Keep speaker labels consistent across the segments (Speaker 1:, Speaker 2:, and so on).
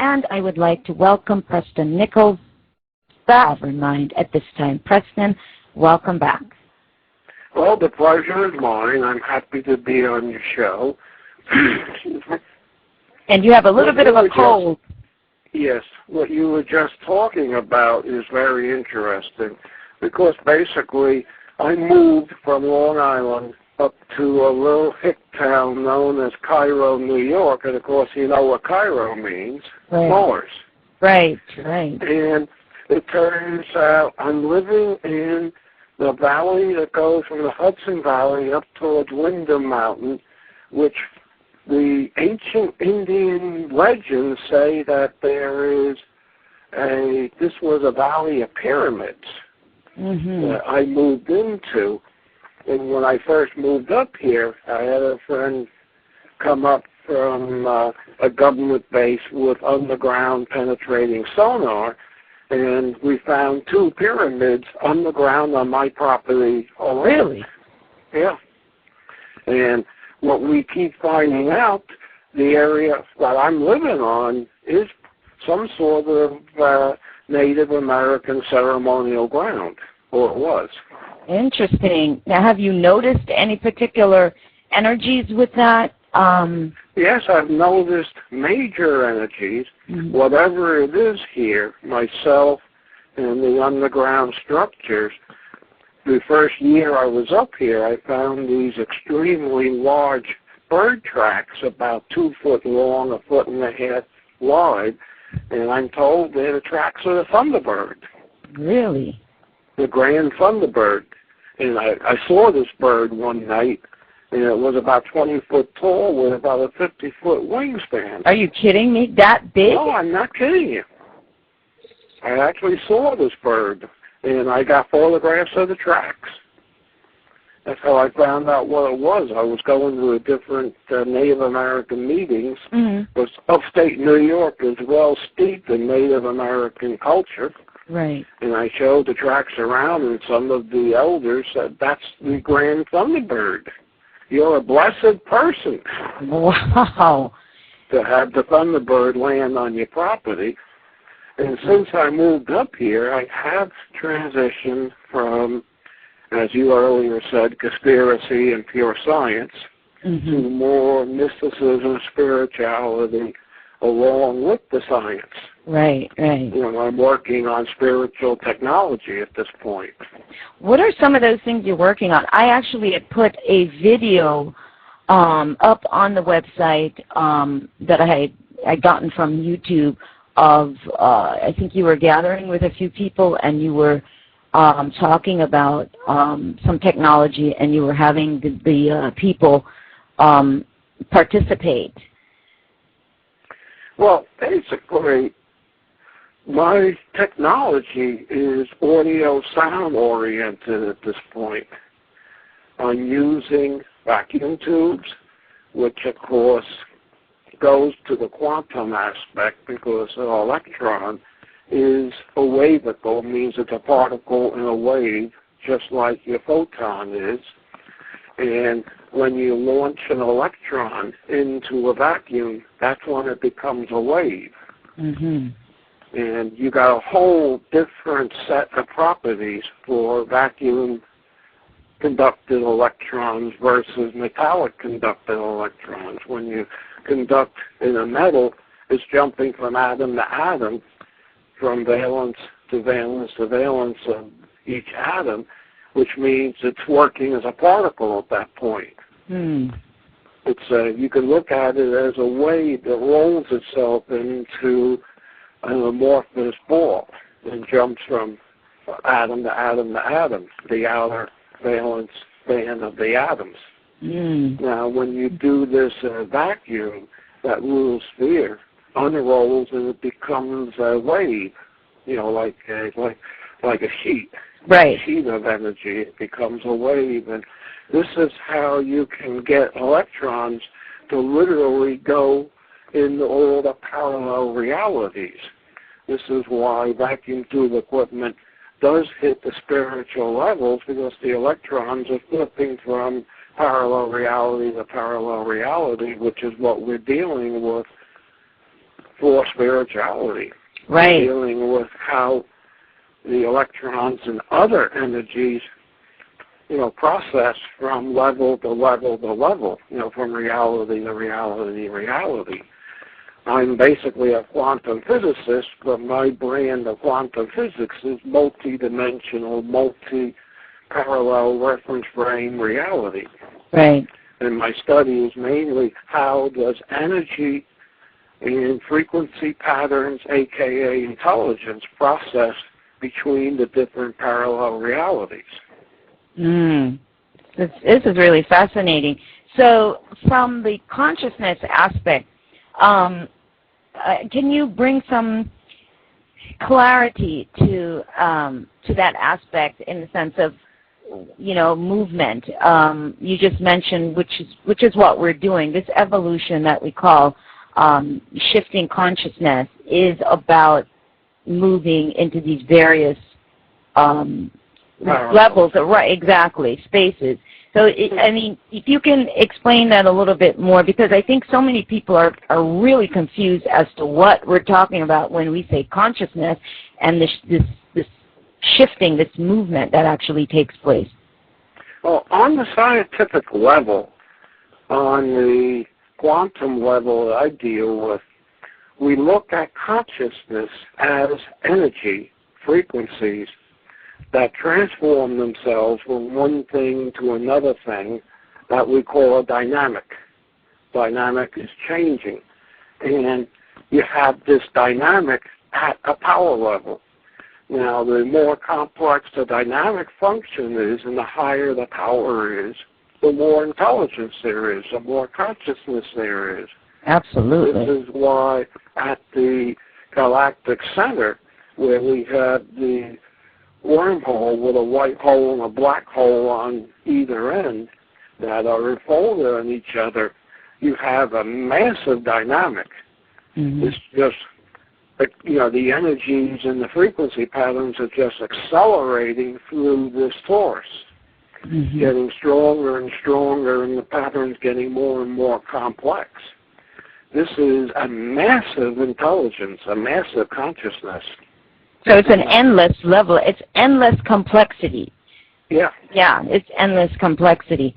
Speaker 1: and I would like to welcome Preston Nichols back in mind at this time. Preston, welcome back.
Speaker 2: Well, the pleasure is mine. I'm happy to be on your show.
Speaker 1: And you have a little bit of a cold.
Speaker 2: Yes, what you were just talking about is very interesting because basically I moved from Long Island up to a little hick town known as Cairo, New York, and of course you know what Cairo means,
Speaker 1: right.
Speaker 2: Mars.
Speaker 1: Right, right.
Speaker 2: And it turns out I'm living in the valley that goes from the Hudson Valley up towards Windham Mountain, which the ancient Indian legends say that this was a valley of pyramids that I moved into. And when I first moved up here, I had a friend come up from a government base with underground penetrating sonar, and we found 2 pyramids underground on my property already.
Speaker 1: Really?
Speaker 2: Yeah. And what we keep finding out, the area that I'm living on is some sort of Native American ceremonial ground, or it was.
Speaker 1: Interesting. Now, have you noticed any particular energies with that?
Speaker 2: Yes, I've noticed major energies. Whatever it is here, myself and the underground structures, the first year I was up here, I found these extremely large bird tracks, about 2 foot long, 1.5 foot wide, and I'm told they're the tracks of the thunderbird.
Speaker 1: Really?
Speaker 2: The grand thunderbird. And I saw this bird one night, and it was about 20 foot tall with about a 50-foot wingspan.
Speaker 1: Are you kidding me? That big?
Speaker 2: No, I'm not kidding you. I actually saw this bird, and I got photographs of the tracks. That's how I found out what it was. I was going to a different Native American meetings, because upstate New York is well steeped in Native American culture.
Speaker 1: Right.
Speaker 2: And I showed the tracks around, and some of the elders said, that's the grand thunderbird. You're a blessed person.
Speaker 1: Wow.
Speaker 2: To have the thunderbird land on your property. And since I moved up here, I have transitioned from, as you earlier said, conspiracy and pure science to more mysticism, spirituality, along with the science.
Speaker 1: Right, right.
Speaker 2: You know, I'm working on spiritual technology at this point.
Speaker 1: What are some of those things you're working on? I actually had put a video up on the website that I had gotten from YouTube of, I think you were gathering with a few people and you were talking about some technology and you were having the people participate.
Speaker 2: Well, basically, my technology is audio sound oriented at this point. I'm using vacuum tubes, which of course goes to the quantum aspect because an electron is a wavicle, means it's a particle in a wave, just like your photon is. And when you launch an electron into a vacuum, that's when it becomes a wave. And you got a whole different set of properties for vacuum conducted electrons versus metallic conducted electrons. When you conduct in a metal, it's jumping from atom to atom, from valence to valence to valence of each atom, which means it's working as a particle at that point. It's you can look at it as a wave that rolls itself into an amorphous ball and jumps from atom to atom to atom, the outer valence band of the atoms. Now, when you do this in a vacuum, that little sphere unrolls and it becomes a wave, you know, like a sheet.
Speaker 1: Right.
Speaker 2: A sheet of energy. It becomes a wave, and this is how you can get electrons to literally go in all the parallel realities. This is why vacuum tube equipment does hit the spiritual levels, because the electrons are flipping from parallel reality to parallel reality, which is what we're dealing with for spirituality.
Speaker 1: Right.
Speaker 2: Dealing with how the electrons and other energies, process from level to level to level, from reality to reality to reality. I'm basically a quantum physicist, but my brand of quantum physics is multi-dimensional, multi-parallel reference frame reality.
Speaker 1: Right.
Speaker 2: And my study is mainly how does energy and frequency patterns, aka intelligence, process between the different parallel realities.
Speaker 1: This is really fascinating. So from the consciousness aspect, can you bring some clarity to that aspect in the sense of, movement? You just mentioned, which is what we're doing. This evolution that we call shifting consciousness is about moving into these various levels, right? Exactly, spaces. So, if you can explain that a little bit more, because I think so many people are really confused as to what we're talking about when we say consciousness and this shifting, this movement that actually takes place.
Speaker 2: Well, on the scientific level, on the quantum level that I deal with, we look at consciousness as energy, frequencies, that transform themselves from one thing to another thing that we call a dynamic. Dynamic is changing. And you have this dynamic at a power level. Now, the more complex the dynamic function is and the higher the power is, the more intelligence there is, the more consciousness there is.
Speaker 1: Absolutely.
Speaker 2: This is why at the galactic center, where we have the wormhole with a white hole and a black hole on either end that are enfolded on each other, you have a massive dynamic. It's just, the energies and the frequency patterns are just accelerating through this force, getting stronger and stronger, and the patterns getting more and more complex. This is a massive intelligence, a massive consciousness. So
Speaker 1: it's an endless level. It's endless complexity.
Speaker 2: Yeah.
Speaker 1: Yeah, it's endless complexity.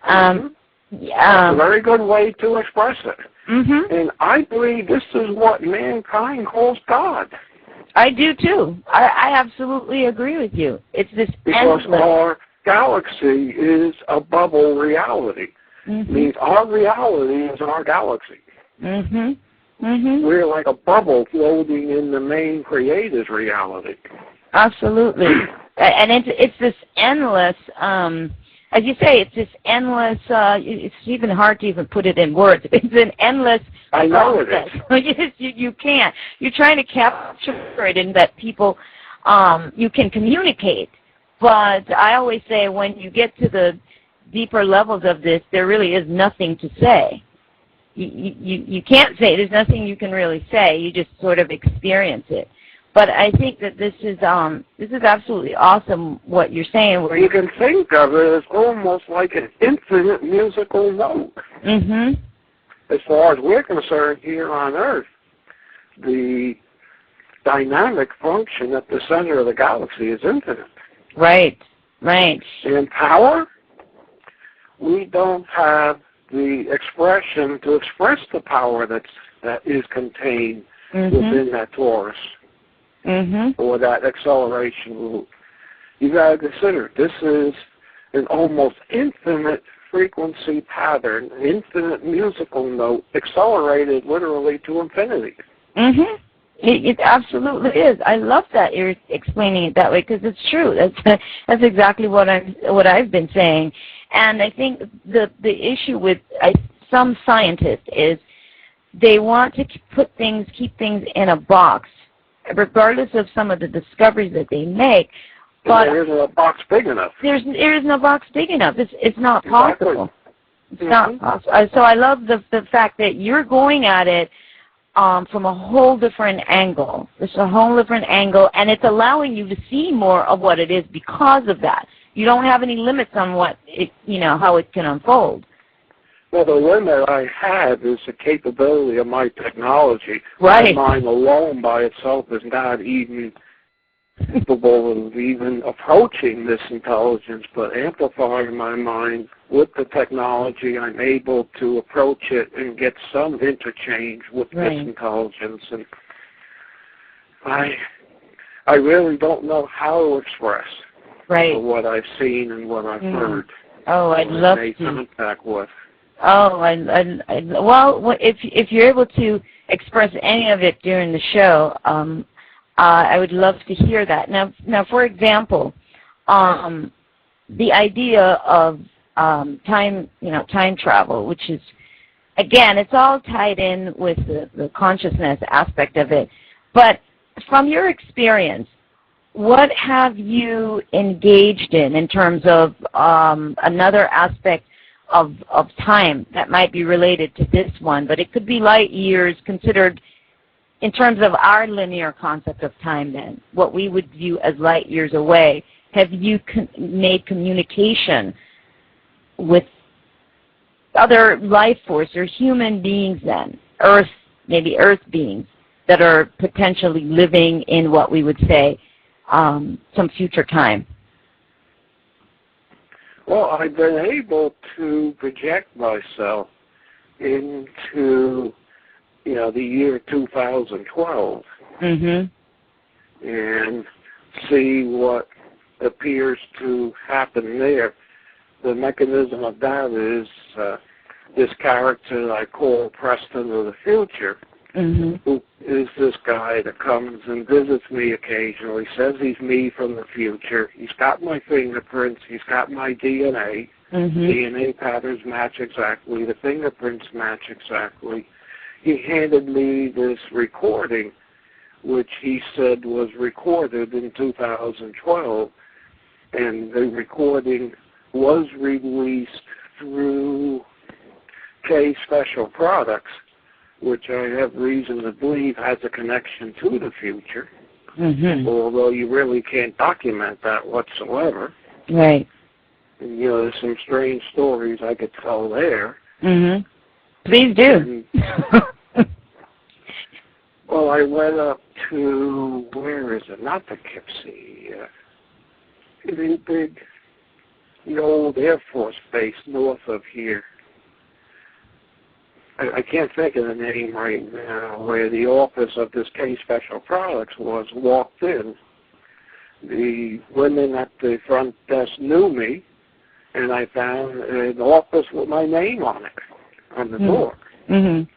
Speaker 2: That's a very good way to express it. And I believe this is what mankind calls God.
Speaker 1: I do too. I absolutely agree with you. It's this
Speaker 2: because
Speaker 1: endless.
Speaker 2: Our galaxy is a bubble reality. It means our reality is our galaxy. We're like a bubble floating in the main creator's reality.
Speaker 1: Absolutely. And it's this endless, as you say, it's this endless, it's even hard to even put it in words. It's an endless
Speaker 2: I know
Speaker 1: process.
Speaker 2: it is.
Speaker 1: You can't. You're trying to capture it in that people, you can communicate. But I always say when you get to the deeper levels of this, there really is nothing to say. You can't say. There's nothing you can really say. You just sort of experience it. But I think that this is absolutely awesome what you're saying. Where
Speaker 2: you can think of it as almost like an infinite musical note. As far as we're concerned here on Earth, the dynamic function at the center of the galaxy is infinite.
Speaker 1: Right, right.
Speaker 2: In power, we don't have the expression to express the power that is contained within that torus or that acceleration loop. You got to consider this is an almost infinite frequency pattern, infinite musical note, accelerated literally to infinity.
Speaker 1: It absolutely is. I love that you're explaining it that way because it's true. That's exactly what I've been saying. And I think the issue with some scientists is they want to keep things in a box, regardless of some of the discoveries that they make. But
Speaker 2: there isn't a box big enough.
Speaker 1: There isn't a box big enough. It's not possible.
Speaker 2: Exactly.
Speaker 1: It's not possible. So I love the fact that you're going at it from a whole different angle. It's a whole different angle, and it's allowing you to see more of what it is because of that. You don't have any limits on what how it can unfold.
Speaker 2: Well, the limit I have is the capability of my technology.
Speaker 1: Right.
Speaker 2: My mind alone by itself is not even capable of even approaching this intelligence, but amplifying my mind with the technology, I'm able to approach it and get some interchange with this intelligence. And I really don't know how to express what I've seen and what I've heard.
Speaker 1: Oh, I'd love to.
Speaker 2: Contact with.
Speaker 1: Oh, well, if you're able to express any of it during the show, I would love to hear that. Now, for example, the idea of time travel, which is, again, it's all tied in with the consciousness aspect of it. But from your experience, what have you engaged in terms of another aspect of time that might be related to this one, but it could be light years considered in terms of our linear concept of time then, what we would view as light years away. Have you made communication with other life force or human beings then, maybe Earth beings, that are potentially living in what we would say some future time?
Speaker 2: Well, I've been able to project myself into, the year 2012 and see what appears to happen there. The mechanism of that is this character I call Preston of the future, who is this guy that comes and visits me occasionally, says he's me from the future. He's got my fingerprints. He's got my DNA. DNA patterns match exactly. The fingerprints match exactly. He handed me this recording, which he said was recorded in 2012, and the recording was released through K Special Products, which I have reason to believe has a connection to the future, although you really can't document that whatsoever.
Speaker 1: Right.
Speaker 2: And, there's some strange stories I could tell there.
Speaker 1: Please do.
Speaker 2: Well, I went up to, where is it? Not Poughkeepsie. The old Air Force base north of here. I can't think of the name right now, where the office of this K Special Products was. Walked in. The women at the front desk knew me, and I found an office with my name on it, on the door. And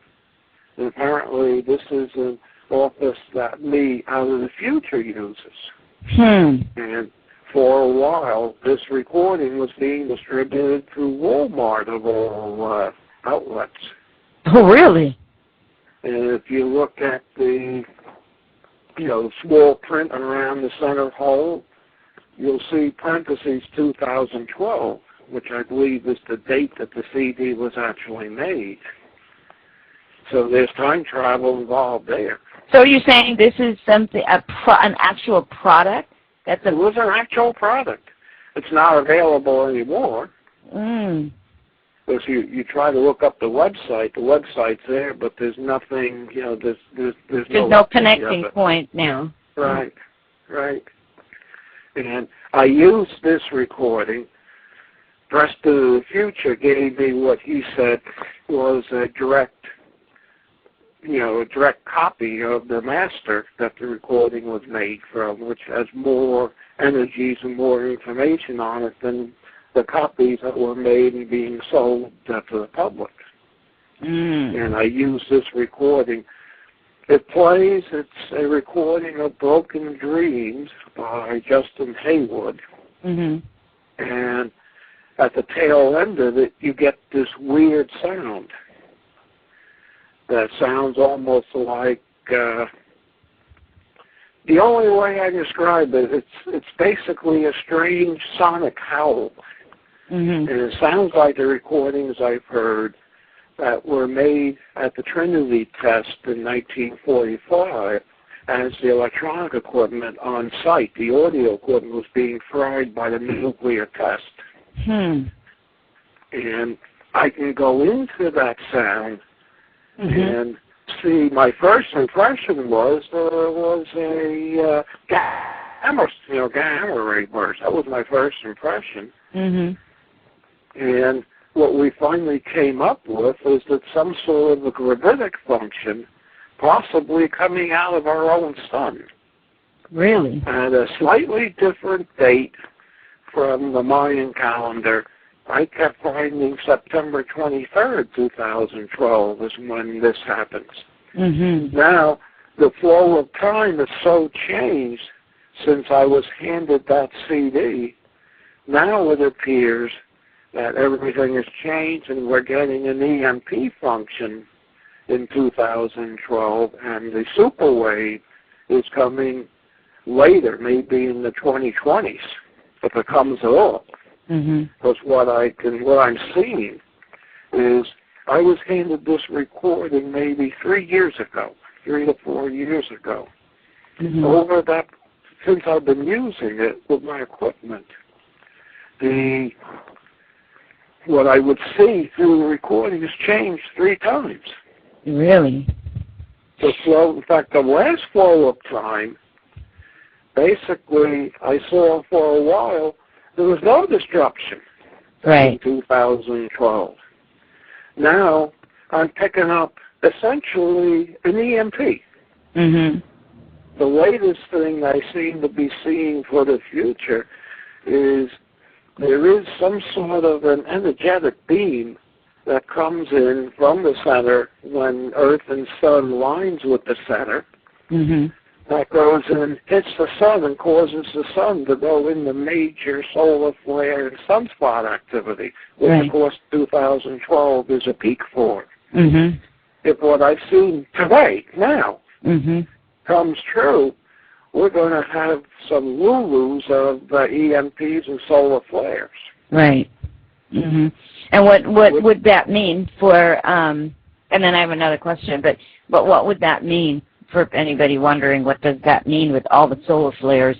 Speaker 2: apparently this is an office that me out of the future uses. And for a while, this recording was being distributed through Walmart of all outlets.
Speaker 1: Oh, really?
Speaker 2: And if you look at the, small print around the center hole, you'll see parentheses 2012, which I believe is the date that the CD was actually made. So there's time travel involved there.
Speaker 1: So you're saying this is something, an actual product? It
Speaker 2: was an actual product. It's not available anymore. Because you try to look up the website's there, but there's nothing, there's
Speaker 1: no connecting point now.
Speaker 2: Right. And I used this recording. Preston of the Future gave me what he said was a direct copy of the master that the recording was made from, which has more energies and more information on it than the copies that were made and being sold to the public. And I use this recording. It plays, it's a recording of Broken Dreams by Justin Haywood. And at the tail end of it, you get this weird sound that sounds almost like, the only way I describe it, it's basically a strange sonic howl. And it sounds like the recordings I've heard that were made at the Trinity test in 1945 as the electronic equipment on site. The audio equipment was being fried by the nuclear test. And I can go into that sound and see. My first impression was a gamma, gamma ray burst. That was my first impression. And what we finally came up with is that some sort of a gravitic function, possibly coming out of our own sun.
Speaker 1: Really?
Speaker 2: At a slightly different date from the Mayan calendar, I kept finding September 23rd, 2012 is when this happens. Now, the flow of time has so changed since I was handed that CD. Now it appears that everything has changed and we're getting an EMP function in 2012, and the super wave is coming later, maybe in the 2020s, if it comes at all. Because what I'm seeing is I was handed this recording maybe 3 to 4 years ago. Over that, since I've been using it with my equipment, what I would see through the recording has changed 3 times.
Speaker 1: Really?
Speaker 2: The flow, in fact, the last flow of time, basically, I saw for a while there was no disruption in 2012. Now I'm picking up essentially an EMP. The latest thing I seem to be seeing for the future is there is some sort of an energetic beam that comes in from the center when Earth and Sun lines with the center. That goes and hits the sun and causes the sun to go into major solar flare and sunspot activity, which of course 2012 is a peak for. If what I've seen today, now, comes true, we're going to have some Lulus of EMPs and solar flares. Right.
Speaker 1: And what would that mean for, and then I have another question, but what would that mean for anybody wondering, what does that mean with all the solar flares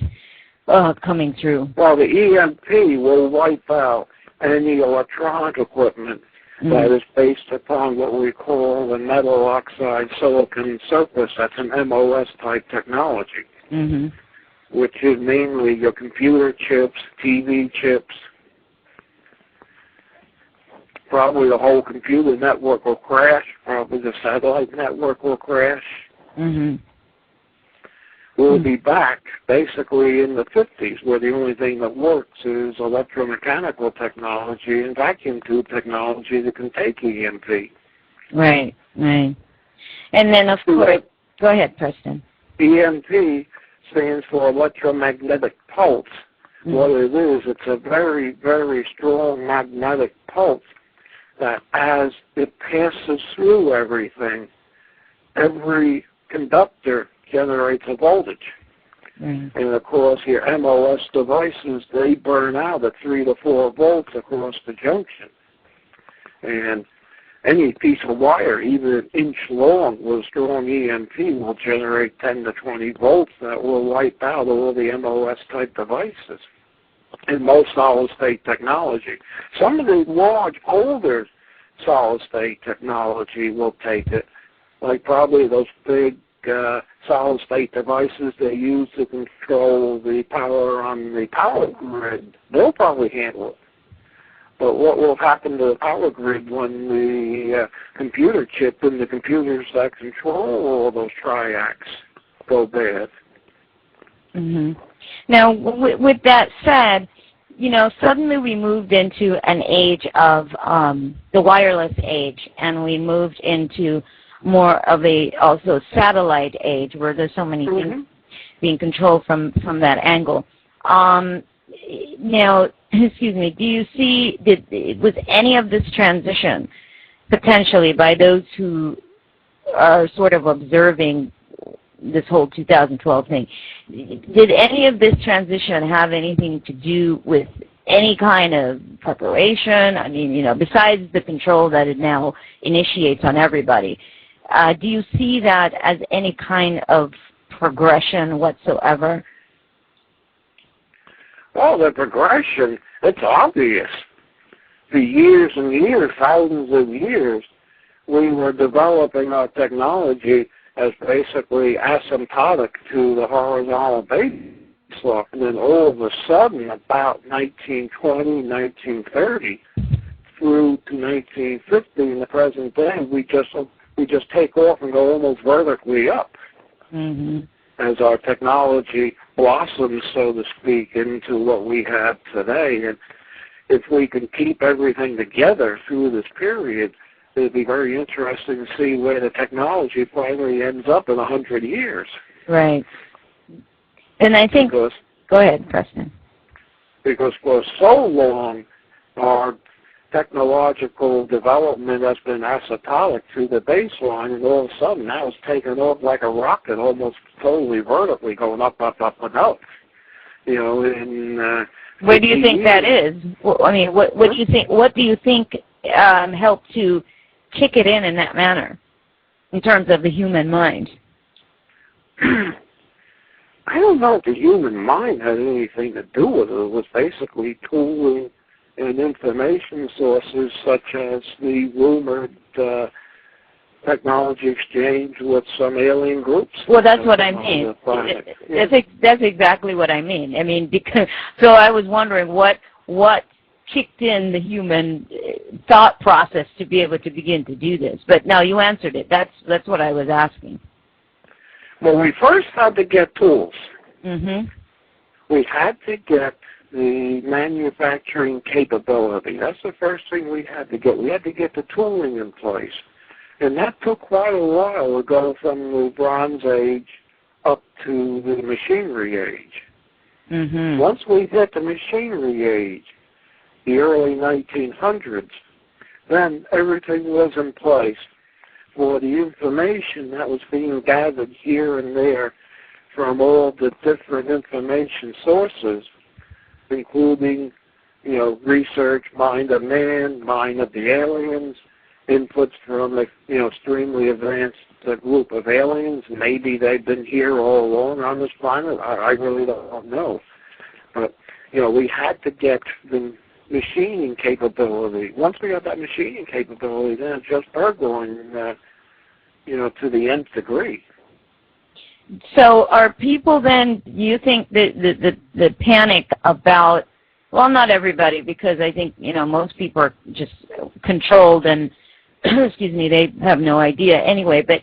Speaker 1: coming through?
Speaker 2: Well, the EMP will wipe out any electronic equipment that is based upon what we call the metal oxide silicon surface. That's an MOS type technology, which is mainly your computer chips, TV chips. Probably the whole computer network will crash. Probably the satellite network will crash. We'll be back basically in the 50s, where the only thing that works is electromechanical technology and vacuum tube technology that can take EMP.
Speaker 1: Right. And then, of course, go ahead, Preston.
Speaker 2: EMP stands for electromagnetic pulse. What it is, it's a very, very strong magnetic pulse that as it passes through everything, every conductor generates a voltage. And of course, your MOS devices, they burn out at 3 to 4 volts across the junction. And any piece of wire, even an inch long, with a strong EMP will generate 10 to 20 volts that will wipe out all the MOS-type devices in most solid-state technology. Some of the large, older solid-state technology will take it, like probably those big solid-state devices they use to control the power on the power grid. They'll probably handle it. But what will happen to the power grid when the computer chip and the computers that control all those triacs go bad?
Speaker 1: Now, with that said, suddenly we moved into an age of the wireless age, and we moved into more of a also satellite age where there's so many things being controlled from that angle. Now, excuse me, do you see, was any of this transition potentially by those who are sort of observing this whole 2012 thing, did any of this transition have anything to do with any kind of preparation? I mean, besides the control that it now initiates on everybody, do you see that as any kind of progression whatsoever?
Speaker 2: Well, the progression, it's obvious. for years and years, thousands of years, we were developing our technology as basically asymptotic to the horizontal baseline. And then all of a sudden, about 1920, 1930, through to 1950 in the present day, we just take off and go almost vertically up as our technology blossoms, so to speak, into what we have today. And if we can keep everything together through this period, it'd be very interesting to see where the technology finally ends up in 100 years.
Speaker 1: Right. And I think, go ahead, Preston.
Speaker 2: Because for so long, our technological development has been asymptotic to the baseline, and all of a sudden now it's taken off like a rocket, almost totally vertically, going up, up, up, and up. You know, in
Speaker 1: where do you think that is? Well, I mean, what do you think? What do you think helped to kick it in that manner, in terms of the human mind?
Speaker 2: I don't know if the human mind had anything to do with it. It was basically tooling and information sources such as the rumored technology exchange with some alien groups.
Speaker 1: Well, that's what I mean. That's exactly what I mean. I mean, because so I was wondering what kicked in the human thought process to be able to begin to do this. But now you answered it. That's what I was asking.
Speaker 2: Well, we first had to get tools. We had to get the manufacturing capability. That's the first thing we had to get. We had to get the tooling in place. And that took quite a while to go from the Bronze Age up to the machinery age. Once we hit the machinery age, the early 1900s, then everything was in place for the information that was being gathered here and there from all the different information sources, including, you know, research, mind of man, mind of the aliens, inputs from a, you know, extremely advanced group of aliens. Maybe they've been here all along on this planet. I really don't know. But, you know, we had to get the machining capability. Once we got that machining capability, then it's just burgling, you know, to the nth degree.
Speaker 1: So are people then, you think the panic about, well, not everybody, because I think, you know, most people are just controlled and, excuse me, they have no idea anyway, but,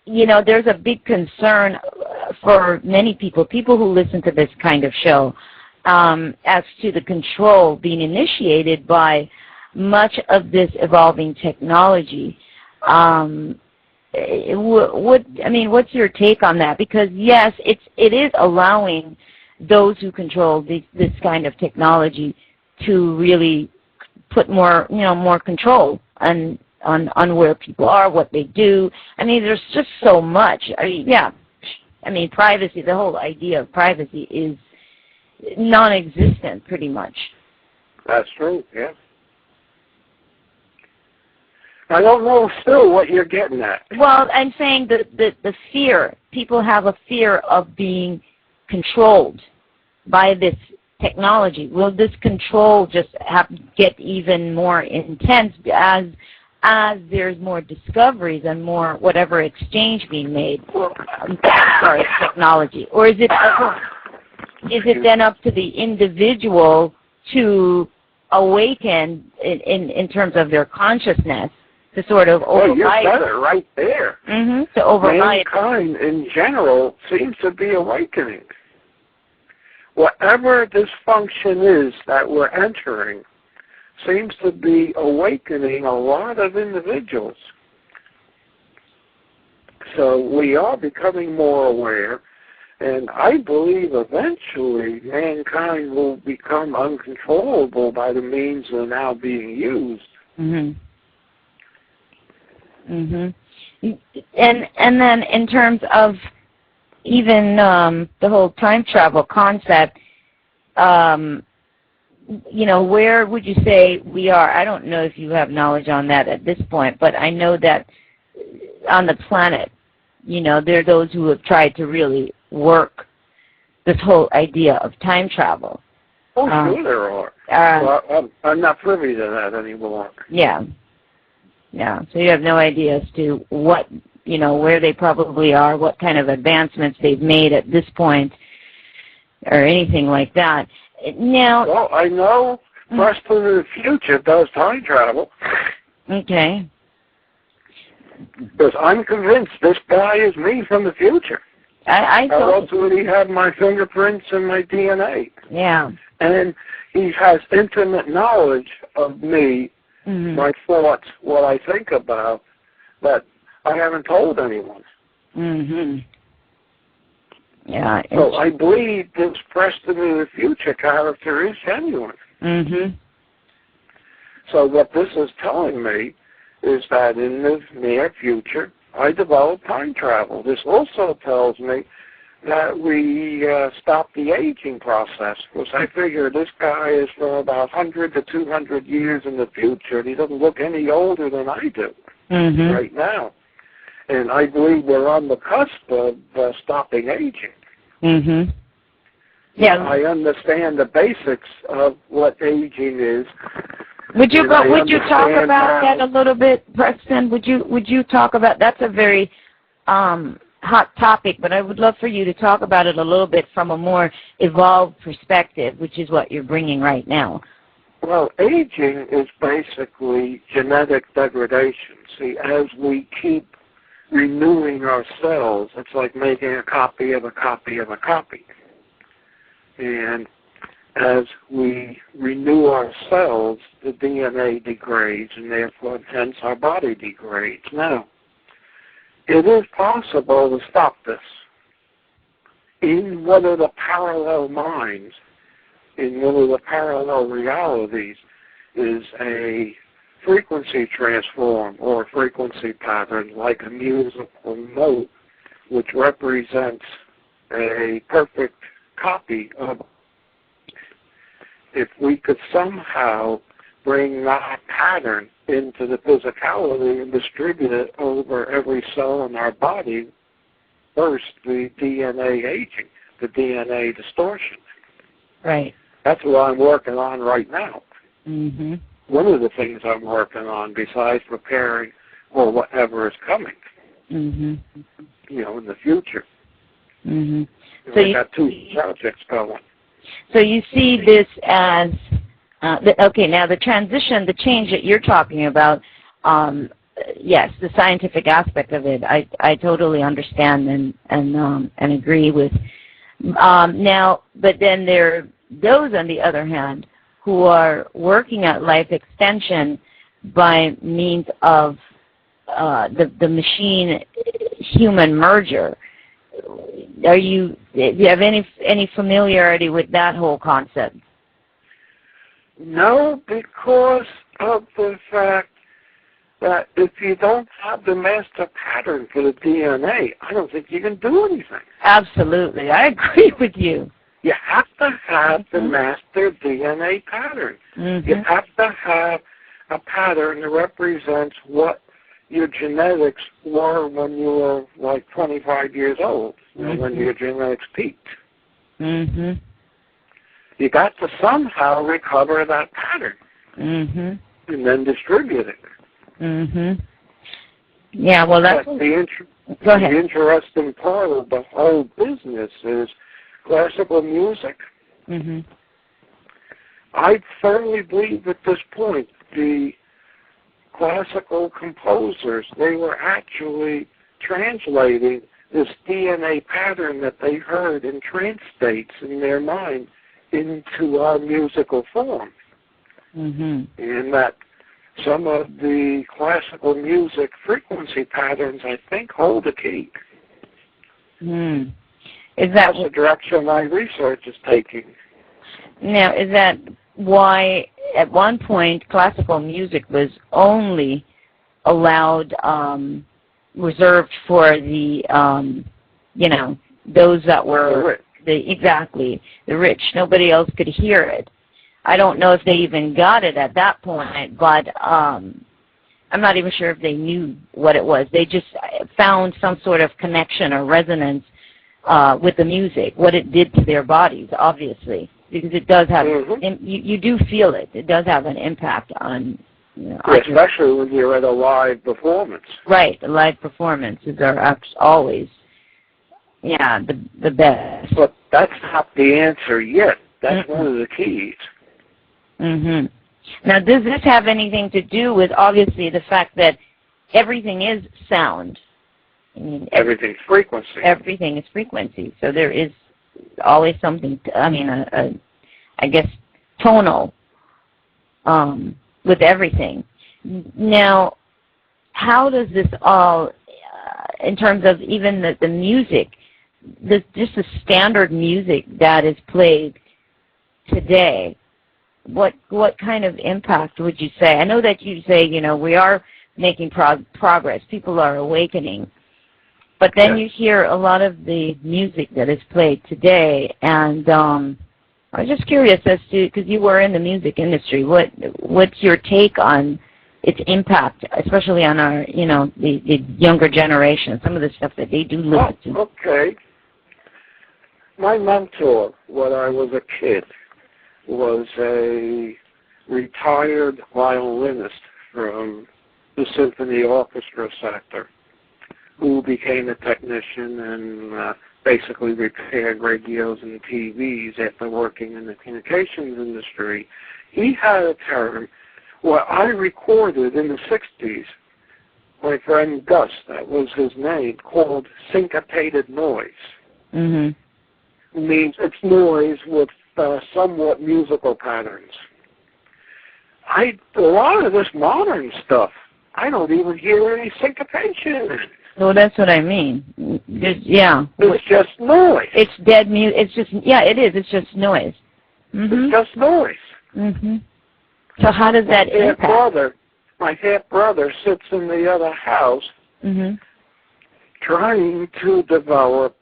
Speaker 1: you know, there's a big concern for many people who listen to this kind of show, as to the control being initiated by much of this evolving technology. What's your take on that? Because yes, it is allowing those who control this kind of technology to really put more control on where people are, what they do. I mean, there's just so much. Privacy. The whole idea of privacy is non-existent, pretty much.
Speaker 2: That's true. Yeah. I don't know still what you're getting at.
Speaker 1: Well, I'm saying the fear. People have a fear of being controlled by this technology. Will this control just get even more intense as there's more discoveries and more whatever exchange being made as far as technology? Or is it then up to the individual to awaken in terms of their consciousness to sort of override?
Speaker 2: Well, you said it right there.
Speaker 1: To override.
Speaker 2: Mankind in general seems to be awakening. Whatever dysfunction is that we're entering seems to be awakening a lot of individuals. So we are becoming more aware, and I believe eventually mankind will become uncontrollable by the means that are now being used.
Speaker 1: And then in terms of even the whole time travel concept, you know, where would you say we are? I don't know if you have knowledge on that at this point, but I know that on the planet, you know, there are those who have tried to really work this whole idea of time travel.
Speaker 2: Oh, sure there are. Well, I'm not privy to that anymore.
Speaker 1: Yeah. Yeah. So you have no idea as to what, where they probably are, what kind of advancements they've made at this point, or anything like that. Now.
Speaker 2: Well, I know Preston in the future does time travel.
Speaker 1: Okay.
Speaker 2: Because I'm convinced this guy is me from the future.
Speaker 1: I
Speaker 2: How else would he have my fingerprints and my DNA?
Speaker 1: Yeah.
Speaker 2: And he has intimate knowledge of me, my thoughts, what I think about, that I haven't told anyone.
Speaker 1: Yeah.
Speaker 2: So I believe this Preston in the future character is genuine. So what this is telling me is that in the near future, I develop time travel. This also tells me that we stop the aging process, because I figure this guy is from about 100 to 200 years in the future, and he doesn't look any older than I do right now. And I believe we're on the cusp of stopping aging.
Speaker 1: Yeah.
Speaker 2: I understand the basics of what aging is.
Speaker 1: Would you talk about that a little bit, Preston? Would you talk about, that's a very hot topic, but I would love for you to talk about it a little bit from a more evolved perspective, which is what you're bringing right now.
Speaker 2: Well, aging is basically genetic degradation. See, as we keep renewing our cells, it's like making a copy of a copy of a copy. And as we renew our cells, the DNA degrades, and therefore, hence, our body degrades. Now, it is possible to stop this. In one of the parallel minds, in one of the parallel realities, is a frequency transform or frequency pattern, like a musical note, which represents a perfect copy of. If we could somehow bring that pattern into the physicality and distribute it over every cell in our body, first the DNA aging, the DNA distortion.
Speaker 1: Right.
Speaker 2: That's what I'm working on right now. One of the things I'm working on, besides preparing for whatever is coming, in the future. So I got 2 projects going.
Speaker 1: So you see this as, okay, now the transition, the change that you're talking about, yes, the scientific aspect of it, I totally understand and agree with. Now, but then there are those, on the other hand, who are working at life extension by means of the machine-human merger. Do you have any familiarity with that whole concept?
Speaker 2: No, because of the fact that if you don't have the master pattern for the DNA, I don't think you can do anything.
Speaker 1: Absolutely. I agree with you.
Speaker 2: You have to have the master DNA pattern. You have to have a pattern that represents what your genetics were when you were like 25 years old, when your genetics peaked. You got to somehow recover that pattern and then distribute it.
Speaker 1: Yeah, well, that's
Speaker 2: the
Speaker 1: go ahead.
Speaker 2: The interesting part of the whole business is classical music. I firmly believe at this point the classical composers, they were actually translating this DNA pattern that they heard in trance states in their mind into our musical form. And that some of the classical music frequency patterns, I think, hold the key. That's the direction my research is taking.
Speaker 1: Now, is that why at one point classical music was only allowed, reserved for the, those that were the rich. Nobody else could hear it. I don't know if they even got it at that point, but I'm not even sure if they knew what it was. They just found some sort of connection or resonance with the music, what it did to their bodies, obviously. because it does have,
Speaker 2: Mm-hmm.
Speaker 1: you do feel it. It does have an impact on,
Speaker 2: Especially when you're at a live performance.
Speaker 1: Right, the live performances are always, the best.
Speaker 2: But that's not the answer yet. That's one of the keys.
Speaker 1: Mm-hmm. Now, does this have anything to do with, obviously, the fact that everything is sound? I mean,
Speaker 2: everything's frequency.
Speaker 1: Everything is frequency. So there is always something, I guess, tonal with everything. Now, how does this all, in terms of even the music, just the standard music that is played today, what kind of impact would you say? I know that you say, we are making progress. People are awakening. But then you hear a lot of the music that is played today, and I was just curious as to, because you were in the music industry, what's your take on its impact, especially on our, the younger generation, some of the stuff that they do listen to?
Speaker 2: Okay. My mentor, when I was a kid, was a retired violinist from the symphony orchestra sector, who became a technician and basically repaired radios and TVs after working in the communications industry. He had a term, what I recorded in the 60s, my friend Gus, that was his name, called syncopated noise.
Speaker 1: Mm-hmm.
Speaker 2: It means it's noise with somewhat musical patterns. A lot of this modern stuff, I don't even hear any syncopation.
Speaker 1: Well, that's what I mean.
Speaker 2: It's just noise.
Speaker 1: It's dead music. It's just, it is. It's just noise. Mm-hmm.
Speaker 2: It's just noise.
Speaker 1: Mm-hmm. So how does that impact?
Speaker 2: My half-brother sits in the other house trying to develop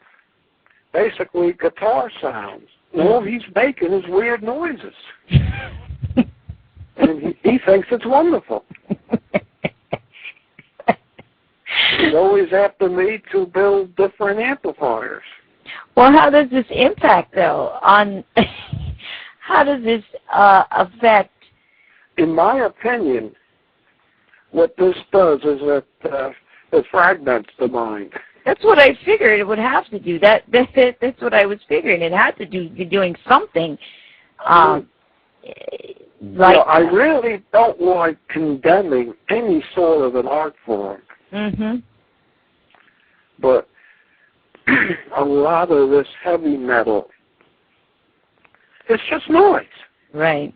Speaker 2: basically guitar sounds. All he's making is weird noises. And he thinks it's wonderful. He's always after me to build different amplifiers.
Speaker 1: Well, how does this impact, though, on how does this affect?
Speaker 2: In my opinion, what this does is it fragments the mind.
Speaker 1: That's what I figured it would have to do. That's what I was figuring. It had to be doing something. I
Speaker 2: really don't like condemning any sort of an art form.
Speaker 1: Mm-hmm.
Speaker 2: But a lot of this heavy metal, it's just noise.
Speaker 1: Right.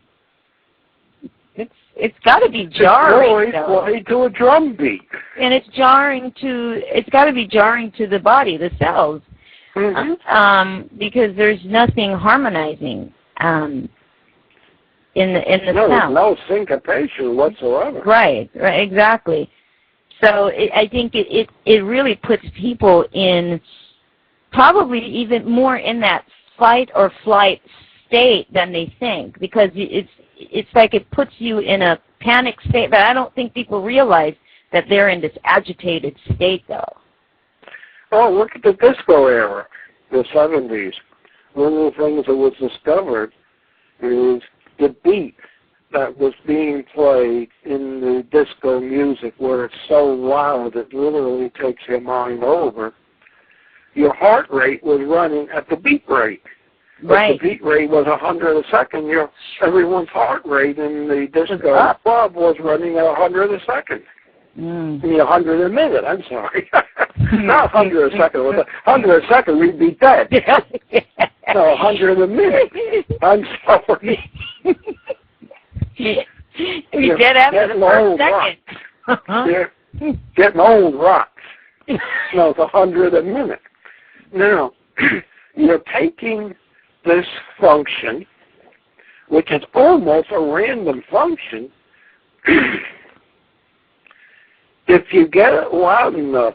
Speaker 1: It's got to be jarring.
Speaker 2: It's noise played to a drum beat.
Speaker 1: And it's got to be jarring to the body, the cells, because there's nothing harmonizing in the sound.
Speaker 2: No syncopation whatsoever.
Speaker 1: Right, exactly. So I think it really puts people in probably even more in that fight or flight state than they think, because it's like it puts you in a panic state, but I don't think people realize that they're in this agitated state, though.
Speaker 2: Oh, look at the disco era, the 70s. One of the things that was discovered is the beat that was being played in the disco music, where it's so loud it literally takes your mind over. Your heart rate was running at the beat rate.
Speaker 1: Right.
Speaker 2: If the beat rate was 100 a second, everyone's heart rate in the disco club was running at 100 a second. I mean, 100 a minute, I'm sorry. Not 100 a second. 100 a second, we'd be dead. No, 100 a minute. I'm sorry.
Speaker 1: You're dead after the first second.
Speaker 2: Getting old rocks. No, it's 100 a minute. Now, you're taking this function, which is almost a random function. If you get it loud enough,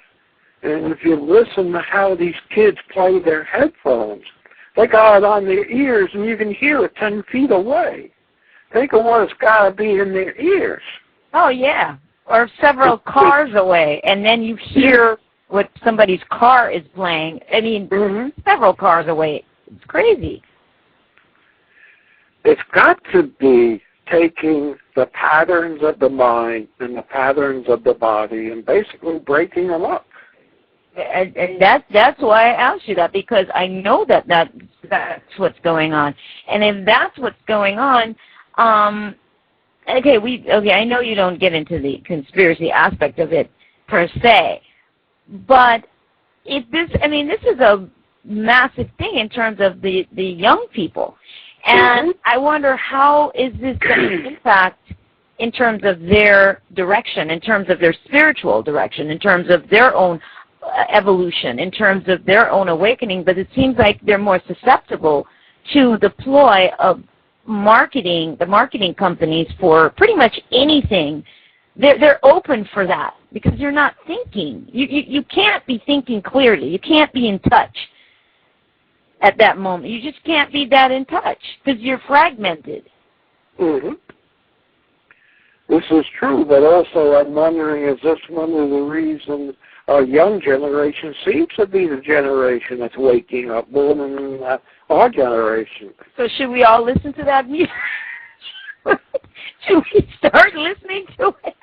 Speaker 2: and if you listen to how these kids play their headphones, they got it on their ears, and you can hear it 10 feet away. Think of what it's got to be in their ears.
Speaker 1: Oh, yeah. Or several cars away, and then you hear what somebody's car is playing. I mean, several cars away. It's crazy.
Speaker 2: It's got to be taking the patterns of the mind and the patterns of the body and basically breaking them up.
Speaker 1: And that's why I asked you that, because I know that's what's going on. And if that's what's going on, I know you don't get into the conspiracy aspect of it per se, but if this is a massive thing in terms of the young people. And I wonder, how is this going to impact in terms of their direction, in terms of their spiritual direction, in terms of their own evolution, in terms of their own awakening? But it seems like they're more susceptible to the ploy of the marketing companies for pretty much anything. They're open for that because you're not thinking. You can't be thinking clearly. You can't be in touch at that moment. You just can't be that in touch because you're fragmented.
Speaker 2: Mm-hmm. This is true, but also I'm wondering, is this one of the reasons our young generation seems to be the generation that's waking up more than our generation?
Speaker 1: So should we all listen to that music? Should we start listening to it?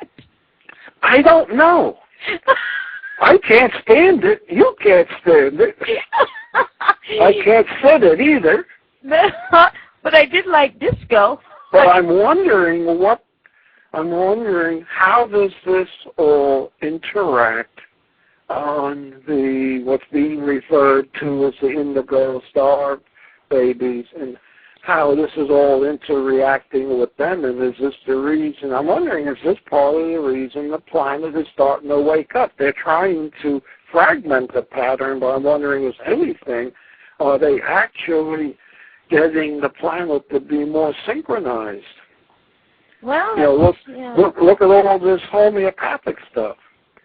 Speaker 2: I don't know. I can't stand it. You can't stand it. I can't sit it either.
Speaker 1: But I did like disco.
Speaker 2: But I'm wondering how does this all interact on what's being referred to as the indigo star babies, and how this is all interreacting with them, and is this the reason? I'm wondering, is this part of the reason the planet is starting to wake up? They're trying to fragment the pattern, but I'm wondering, is anything, are they actually getting the planet to be more synchronized?
Speaker 1: Well,
Speaker 2: look at all this homeopathic stuff.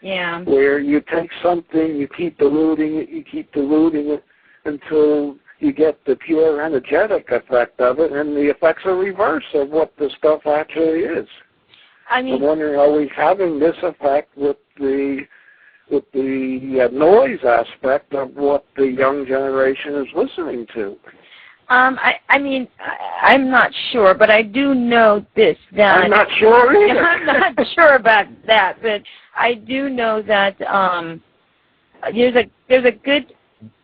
Speaker 1: Yeah.
Speaker 2: Where you take something, you keep diluting it until you get the pure energetic effect of it, and the effects are reverse of what the stuff actually is. I'm wondering, are we having this effect with the noise aspect of what the young generation is listening to?
Speaker 1: I'm not sure, but I do know this, that...
Speaker 2: I'm not sure either.
Speaker 1: I'm not sure about that, but I do know that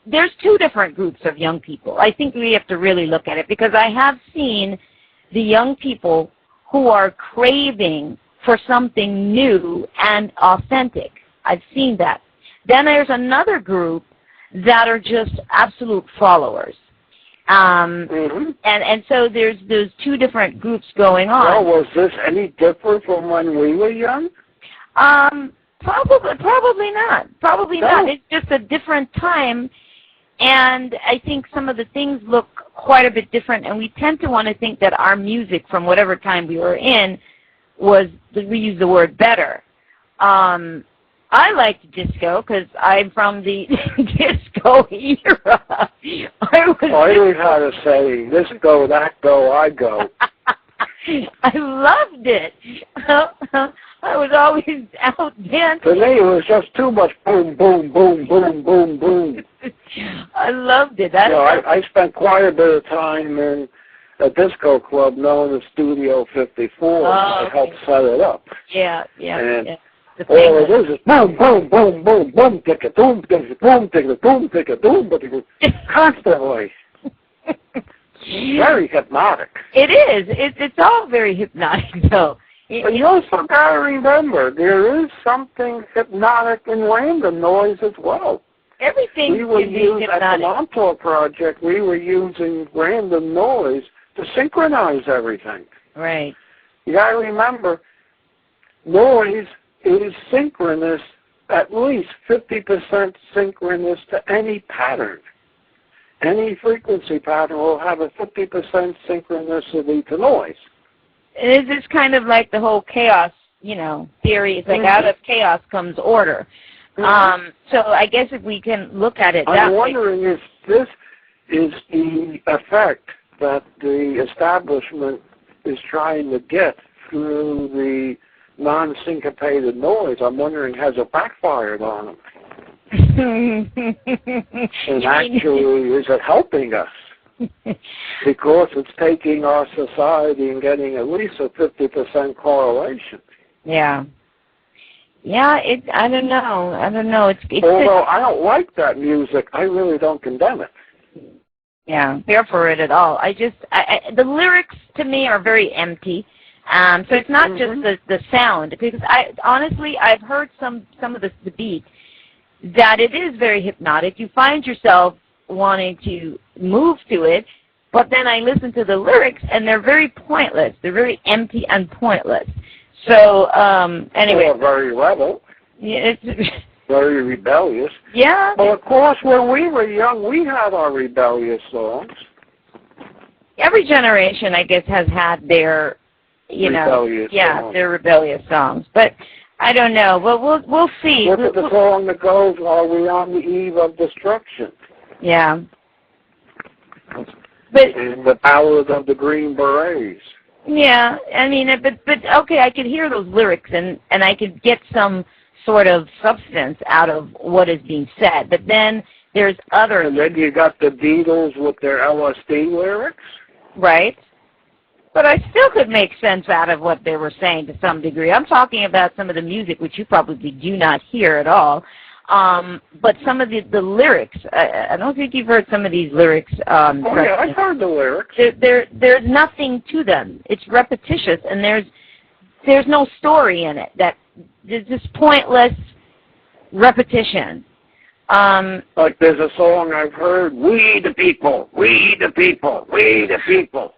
Speaker 1: there's two different groups of young people. I think we have to really look at it, because I have seen the young people who are craving for something new and authentic. I've seen that. Then there's another group that are just absolute followers. And so there's those two different groups going on.
Speaker 2: Well, was this any different from when we were young?
Speaker 1: Probably not. Probably not. It's just a different time, and I think some of the things look quite a bit different, and we tend to want to think that our music from whatever time we were in was, we use the word, better. I liked disco because I'm from the disco era.
Speaker 2: I always had to say, this go, that go, I go.
Speaker 1: I loved it. I was always out dancing.
Speaker 2: For me, it was just too much boom, boom, boom, boom, boom, boom.
Speaker 1: I loved it.
Speaker 2: I spent quite a bit of time in a disco club known as Studio 54. I helped set it up.
Speaker 1: Yeah.
Speaker 2: All it is boom, boom, boom, boom, boom, tick it, boom, tick it, boom, tick it, boom, tick it, boom, constantly. Very hypnotic.
Speaker 1: It is. It's all very hypnotic, though.
Speaker 2: But you also got to remember, there is something hypnotic in random noise as well.
Speaker 1: Everything can be hypnotic.
Speaker 2: At the MONTAUK-PROJECT, we were using random noise to synchronize everything.
Speaker 1: Right.
Speaker 2: You got to remember, noise is synchronous, at least 50% synchronous to any pattern. Any frequency pattern will have a 50% synchronicity to noise.
Speaker 1: Is this kind of like the whole chaos, theory? It's like out of chaos comes order. So I guess if we can look at it that way.
Speaker 2: I'm wondering if this is the effect that the establishment is trying to get through the non-syncopated noise. I'm wondering, has it backfired on them? And actually, is it helping us? because it's taking our society and getting at least a 50% correlation.
Speaker 1: Yeah. Yeah, I don't know.
Speaker 2: Although I don't like that music, I really don't condemn it.
Speaker 1: Yeah, care for it at all. The lyrics to me are very empty. So it's not just the sound, because honestly I've heard some of the beat that it is very hypnotic. You find yourself wanting to move to it, but then I listen to the lyrics and they're very pointless. They're very empty and pointless. So anyway,
Speaker 2: well, very rebel.
Speaker 1: Yeah,
Speaker 2: very rebellious.
Speaker 1: Yeah.
Speaker 2: Well, of course, when we were young, we had our rebellious songs.
Speaker 1: Every generation, I guess, has had their,
Speaker 2: rebellious songs.
Speaker 1: their rebellious songs. But I don't know. Well, we'll see.
Speaker 2: Look at the song that goes, "Are we on the eve of destruction?"
Speaker 1: Yeah. But
Speaker 2: and the Ballad of the Green Berets.
Speaker 1: Yeah, I mean, but okay, I could hear those lyrics and I could get some sort of substance out of what is being said. But then there's other.
Speaker 2: And then you got the Beatles with their LSD lyrics.
Speaker 1: Right. But I still could make sense out of what they were saying to some degree. I'm talking about some of the music, which you probably do not hear at all. But some of the lyrics, I don't think you've heard some of these lyrics.
Speaker 2: Yeah, I've heard the lyrics.
Speaker 1: There's nothing to them. It's repetitious, and there's no story in it. There's this pointless repetition.
Speaker 2: Like there's a song I've heard, "We the people, we the people, we the people."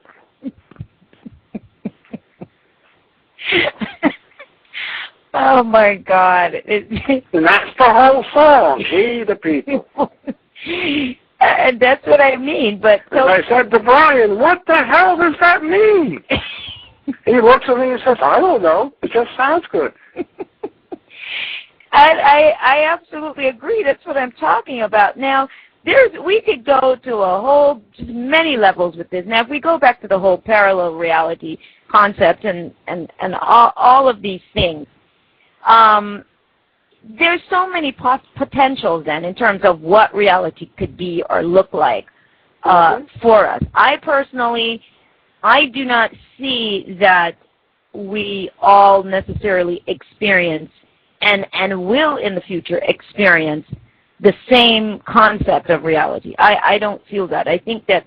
Speaker 1: Oh my God!
Speaker 2: And that's the whole song. We the people.
Speaker 1: And that's what I mean. But so
Speaker 2: I said to Brian, "What the hell does that mean?" He looks at me and says, "I don't know. It just sounds good."
Speaker 1: I absolutely agree. That's what I'm talking about. Now, we could go to many levels with this. Now, if we go back to the whole parallel reality concept and all of these things, there's so many potentials then in terms of what reality could be or look like for us. I do not see that we all necessarily experience and will in the future experience the same concept of reality. I don't feel that. I think that,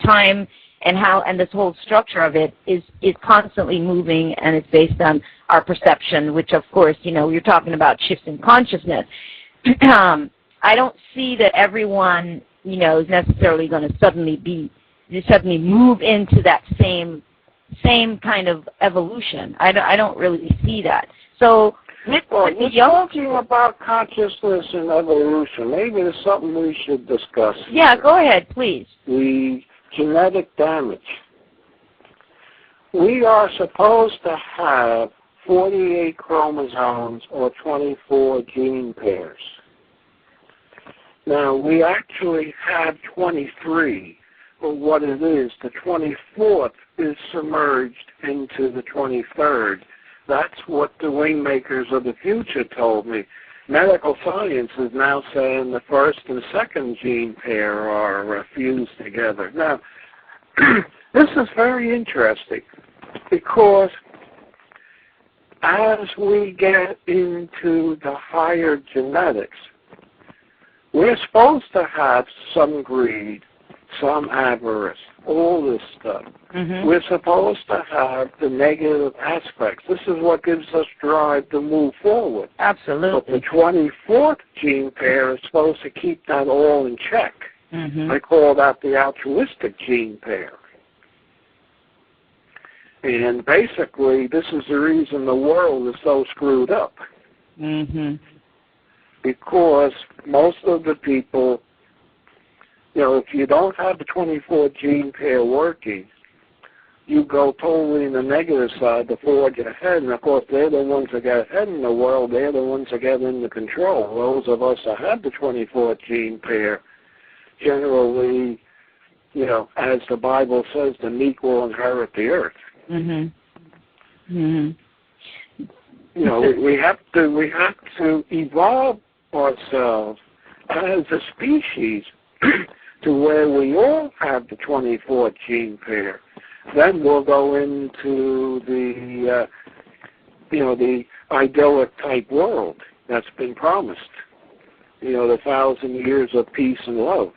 Speaker 1: time and this whole structure of it is constantly moving, and it's based on our perception, which of course, you're talking about shifts in consciousness. I don't see that everyone, is necessarily going to suddenly move into that same kind of evolution. I don't really see that. So
Speaker 2: you're talking about consciousness and evolution. Maybe there's something we should discuss.
Speaker 1: Yeah, go ahead, please.
Speaker 2: The genetic damage. We are supposed to have 48 chromosomes or 24 gene pairs. Now, we actually have 23, but what it is, the 24th is submerged into the 23rd. That's what the wingmakers of the future told me. Medical science is now saying the first and second gene pair are fused together. Now, this is very interesting because as we get into the higher genetics, we're supposed to have some greed, some avarice, all this stuff.
Speaker 1: Mm-hmm.
Speaker 2: We're supposed to have the negative aspects. This is what gives us drive to move forward.
Speaker 1: Absolutely.
Speaker 2: But the 24th gene pair is supposed to keep that all in check.
Speaker 1: Mm-hmm.
Speaker 2: I call that the altruistic gene pair. And basically, this is the reason the world is so screwed up.
Speaker 1: Mm-hmm.
Speaker 2: Because most of the people, if you don't have the 24 gene pair working, you go totally in the negative side to forge ahead. And, of course, they're the ones that get ahead in the world. They're the ones that get into control. Those of us that have the 24 gene pair, generally, as the Bible says, the meek will inherit the earth.
Speaker 1: Mm-hmm. Mm-hmm.
Speaker 2: We have to evolve ourselves as a species to where we all have the 24th gene pair, then we'll go into the, the idyllic type world that's been promised. The 1,000 years of peace and love.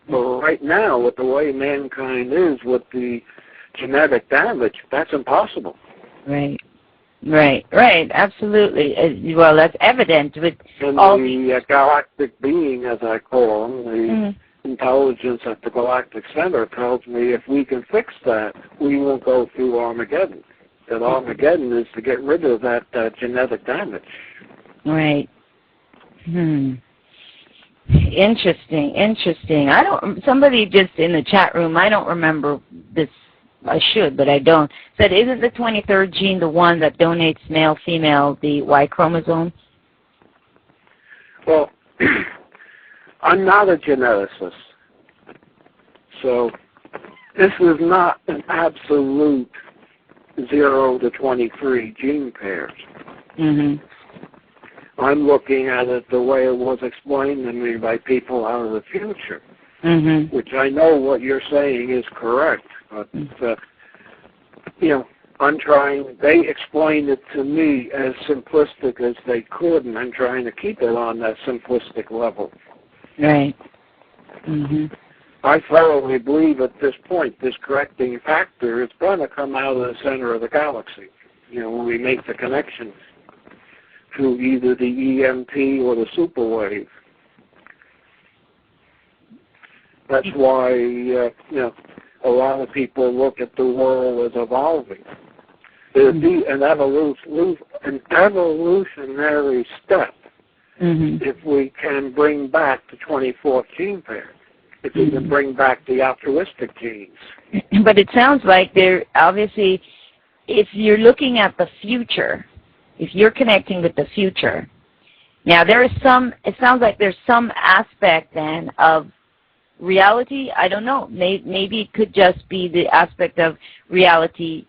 Speaker 2: But right now, with the way mankind is, with the genetic damage, that's impossible.
Speaker 1: Right. Absolutely. Well, that's evident with
Speaker 2: and
Speaker 1: all
Speaker 2: the galactic being, as I call them, the intelligence at the galactic center tells me if we can fix that, we won't go through Armageddon. That Armageddon is to get rid of that genetic damage.
Speaker 1: Right. Interesting. Somebody just in the chat room, I don't remember this, I should, but I don't, said, isn't the 23rd gene the one that donates male-female the Y chromosome?
Speaker 2: Well, I'm not a geneticist, so this is not an absolute 0 to 23 gene pairs. I'm looking at it the way it was explained to me by people out of the future, which I know what you're saying is correct. But, I'm trying, they explained it to me as simplistic as they could, and I'm trying to keep it on that simplistic level.
Speaker 1: Right.
Speaker 2: I thoroughly believe at this point this correcting factor is going to come out of the center of the galaxy, when we make the connection to either the EMP or the superwave. That's why, a lot of people look at the world as evolving. There'd be an evolutionary step if we can bring back the 24th gene pair, if we can bring back the altruistic genes.
Speaker 1: But it sounds like they're obviously, if you're looking at the future, if you're connecting with the future, now it sounds like there's some aspect then of reality. I don't know. Maybe it could just be the aspect of reality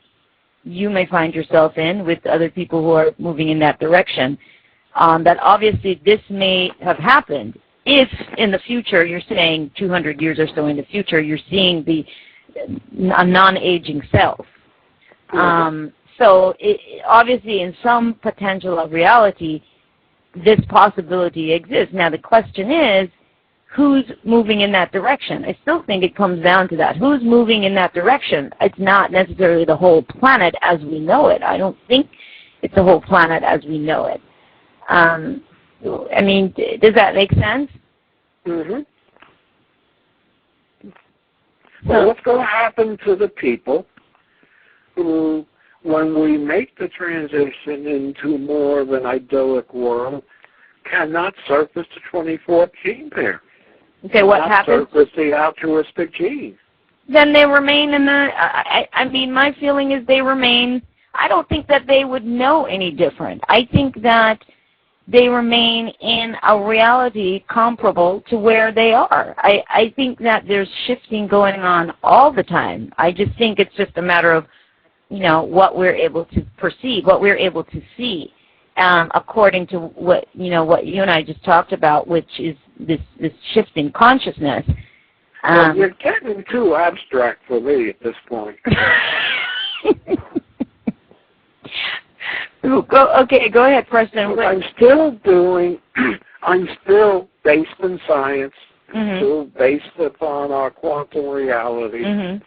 Speaker 1: you may find yourself in with other people who are moving in that direction. That obviously this may have happened if in the future, you're saying 200 years or so in the future, you're seeing a non-aging self. So obviously in some potential of reality, this possibility exists. Now the question is, who's moving in that direction? I still think it comes down to that. Who's moving in that direction? It's not necessarily the whole planet as we know it. I don't think it's the whole planet as we know it. Does that make sense?
Speaker 2: Well, what's going to happen to the people who, when we make the transition into more of an idyllic world, cannot surface the 24th gene pair?
Speaker 1: Okay, what happens?
Speaker 2: Surface the altruistic gene.
Speaker 1: Then they remain in the, my feeling is they remain, I don't think that they would know any different. I think that they remain in a reality comparable to where they are. I think that there's shifting going on all the time. I just think it's just a matter of, what we're able to perceive, what we're able to see, according to what you and I just talked about, which is this shift in consciousness.
Speaker 2: Well, you're getting too abstract for me at this point.
Speaker 1: Go ahead, Preston.
Speaker 2: I'm still based in science, still based upon our quantum reality, and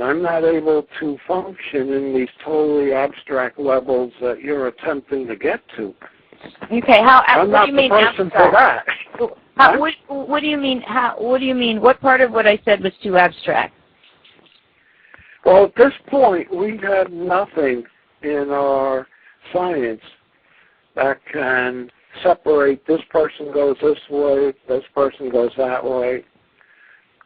Speaker 2: I'm not able to function in these totally abstract levels that you're attempting to get to.
Speaker 1: Okay,
Speaker 2: I'm
Speaker 1: what
Speaker 2: not
Speaker 1: do you mean
Speaker 2: the person for that.
Speaker 1: What do you mean? What do you mean? What part of what I said was too abstract?
Speaker 2: Well, at this point, we have nothing in our science that can separate this person goes this way, this person goes that way.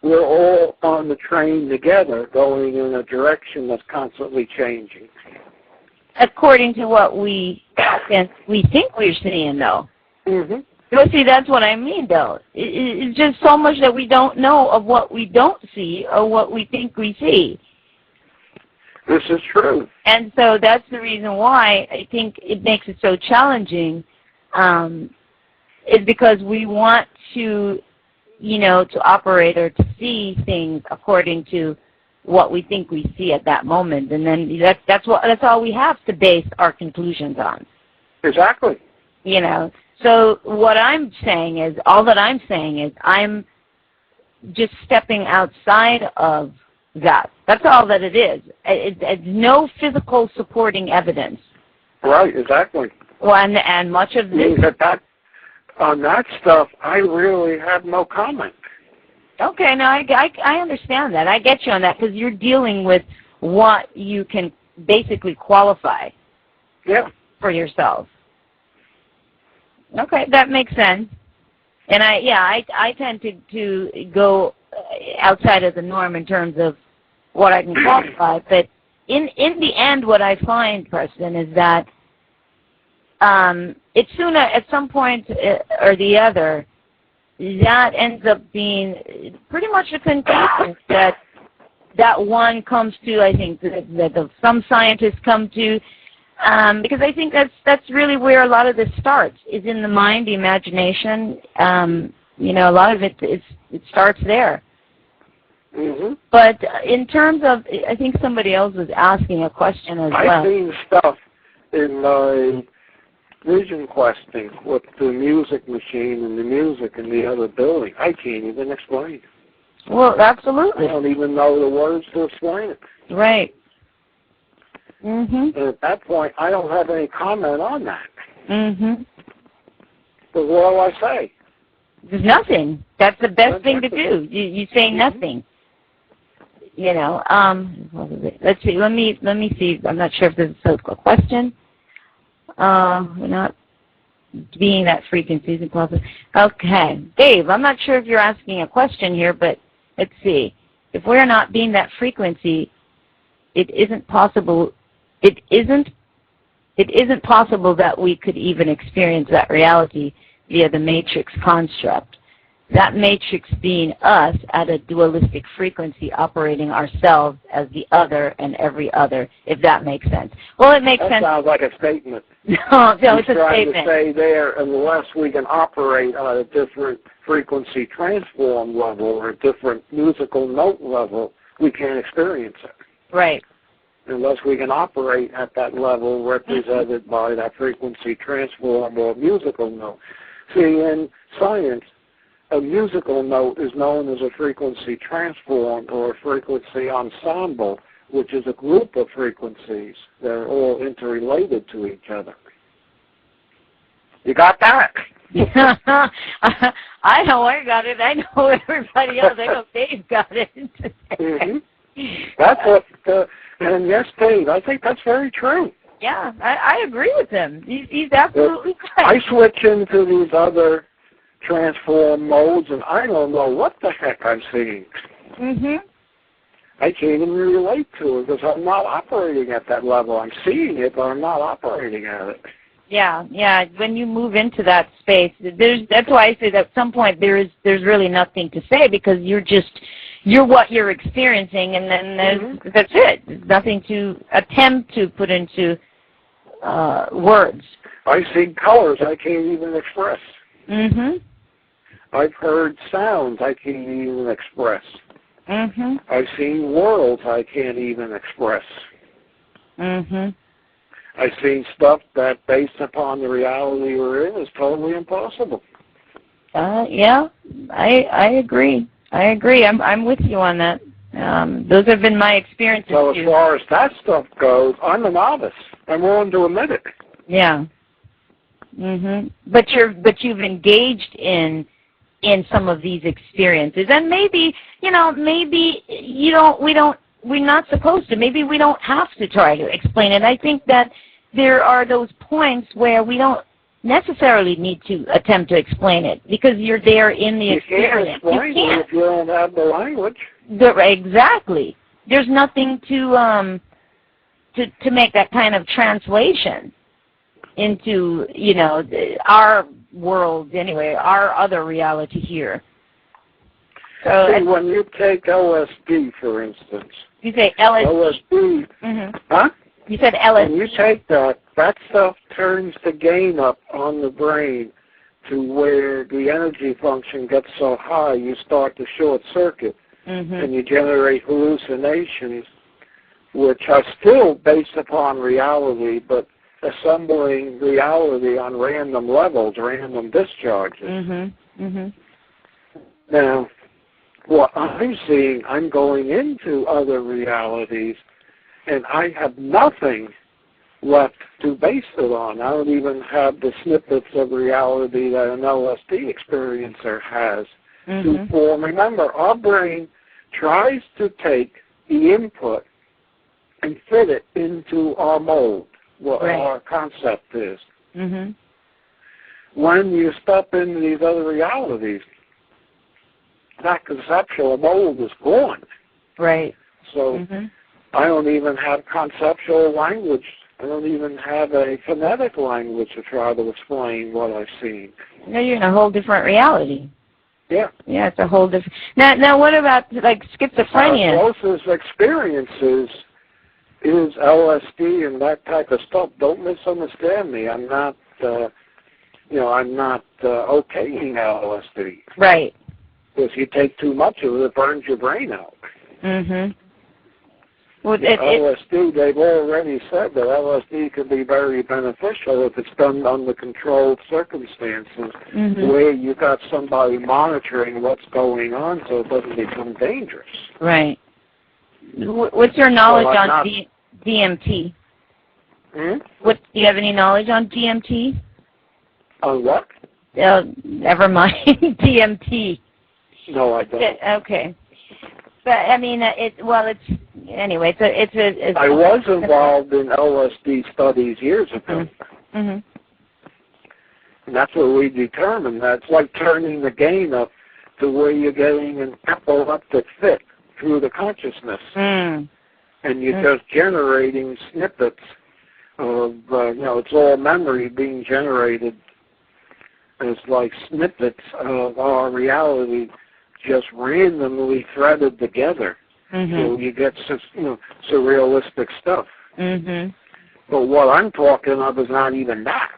Speaker 2: We're all on the train together going in a direction that's constantly changing. According
Speaker 1: to what we think we're seeing, though.
Speaker 2: Well,
Speaker 1: see, that's what I mean, though. It's just so much that we don't know of what we don't see or what we think we see.
Speaker 2: This is true.
Speaker 1: And so that's the reason why I think it makes it so challenging, is because we want to to operate or to see things according to what we think we see at that moment, and then that's all we have to base our conclusions on.
Speaker 2: Exactly.
Speaker 1: So what I'm saying is, I'm just stepping outside of that. That's all that it is. It's no physical supporting evidence.
Speaker 2: Right, exactly.
Speaker 1: Well, and much of this...
Speaker 2: On that stuff, I really have no comment.
Speaker 1: Okay, no, I understand that. I get you on that, because you're dealing with what you can basically qualify for yourself. Okay, that makes sense. And I tend to go outside of the norm in terms of what I can qualify. But in the end, what I find, Preston, is that it's sooner, at some point or the other, that ends up being pretty much a conclusion that one comes to, I think, that some scientists come to, because I think that's really where a lot of this starts, is in the mind, the imagination. A lot of it starts there.
Speaker 2: Mm-hmm.
Speaker 1: But in terms of, I think somebody else was asking a question as well.
Speaker 2: I've seen stuff in my vision questing with the music machine and the music in the other building. I can't even explain.
Speaker 1: Well, absolutely.
Speaker 2: I don't even know the words to explain it.
Speaker 1: Right. Mm-hmm.
Speaker 2: And at that point, I don't have any comment on that.
Speaker 1: Mm-hmm.
Speaker 2: But what do I say?
Speaker 1: There's nothing. That's the best thing to do. You say nothing. Let's see. Let me see. I'm not sure if this is a question. We're not being that frequency is impossible. Okay. Dave, I'm not sure if you're asking a question here, but let's see. If we're not being that frequency, it isn't possible that we could even experience that reality via the matrix construct. That matrix being us at a dualistic frequency, operating ourselves as the other and every other, if that makes sense. Well, it makes sense.
Speaker 2: That sounds like a statement.
Speaker 1: No, it's a statement.
Speaker 2: Trying to say there, unless we can operate on a different frequency transform level or a different musical note level, we can't experience it.
Speaker 1: Right.
Speaker 2: Unless we can operate at that level represented by that frequency transform or musical note. See, in science, a musical note is known as a frequency transform or a frequency ensemble, which is a group of frequencies that are all interrelated to each other. You got that?
Speaker 1: I know I got it. I know everybody else. I know Dave got it.
Speaker 2: Mm-hmm. That's what, and yes, Dave, I think that's very true.
Speaker 1: Yeah, I agree with him. He's absolutely right.
Speaker 2: I switch into these other transform modes, and I don't know what the heck I'm seeing.
Speaker 1: Mm-hmm.
Speaker 2: I can't even relate to it because I'm not operating at that level. I'm seeing it, but I'm not operating at it.
Speaker 1: Yeah. When you move into that space, that's why I say that at some point there's really nothing to say, because you're what you're experiencing, and then that's it. There's nothing to attempt to put into words.
Speaker 2: I see colors I can't even express.
Speaker 1: Mm-hmm.
Speaker 2: I've heard sounds I can't even express.
Speaker 1: Mm-hmm.
Speaker 2: I've seen worlds I can't even express.
Speaker 1: Mm-hmm.
Speaker 2: I've seen stuff that, based upon the reality we're in, is totally impossible.
Speaker 1: Yeah, I agree. I'm with you on that. Those have been my experiences.
Speaker 2: So
Speaker 1: too.
Speaker 2: As far as that stuff goes, I'm a novice. I'm willing to admit it.
Speaker 1: Yeah. Mhm. But you've engaged in some of these experiences, and maybe we're not supposed to. Maybe we don't have to try to explain it. I think that there are those points where we don't necessarily need to attempt to explain it, because you're there in the experience.
Speaker 2: You can't explain it if you don't have the language.
Speaker 1: Exactly. There's nothing to make that kind of translation into, our world anyway, our other reality here. So
Speaker 2: see, when you take LSD, for instance.
Speaker 1: You say LSD.
Speaker 2: LSD. Huh?
Speaker 1: You said LSD.
Speaker 2: When you take that stuff turns the gain up on the brain to where the energy function gets so high you start to short circuit and you generate hallucinations, which are still based upon reality, but assembling reality on random levels, random discharges. Now, what I'm seeing, I'm going into other realities, and I have nothing left to base it on. I don't even have the snippets of reality that an LSD experiencer has to form. Remember, our brain tries to take the input and fit it into our mold, what our concept is. When you step into these other realities, that conceptual mold is gone. So I don't even have conceptual language. I don't even have a phonetic language to try to explain what I've seen.
Speaker 1: No, you're in a whole different reality.
Speaker 2: Yeah.
Speaker 1: Yeah, it's a whole different... Now what about, like, schizophrenia?
Speaker 2: Our closest experiences is LSD and that type of stuff. Don't misunderstand me. I'm not, I'm not okaying LSD.
Speaker 1: Right.
Speaker 2: If you take too much of it, it burns your brain out.
Speaker 1: Well,
Speaker 2: LSD, they've already said that LSD can be very beneficial if it's done under controlled circumstances where you got somebody monitoring what's going on so it doesn't become dangerous.
Speaker 1: Right. What's your knowledge on DMT? Do you have any knowledge on DMT?
Speaker 2: On what?
Speaker 1: Never mind. DMT.
Speaker 2: No, I don't.
Speaker 1: Okay. But, I mean, I was
Speaker 2: involved in LSD studies years ago. And that's what we determined. That's like turning the gain up to where you're getting an epileptic fit through the consciousness. And you're just generating snippets of, it's all memory being generated as like snippets of our reality just randomly threaded together. So you get surrealistic stuff. But what I'm talking of is not even that.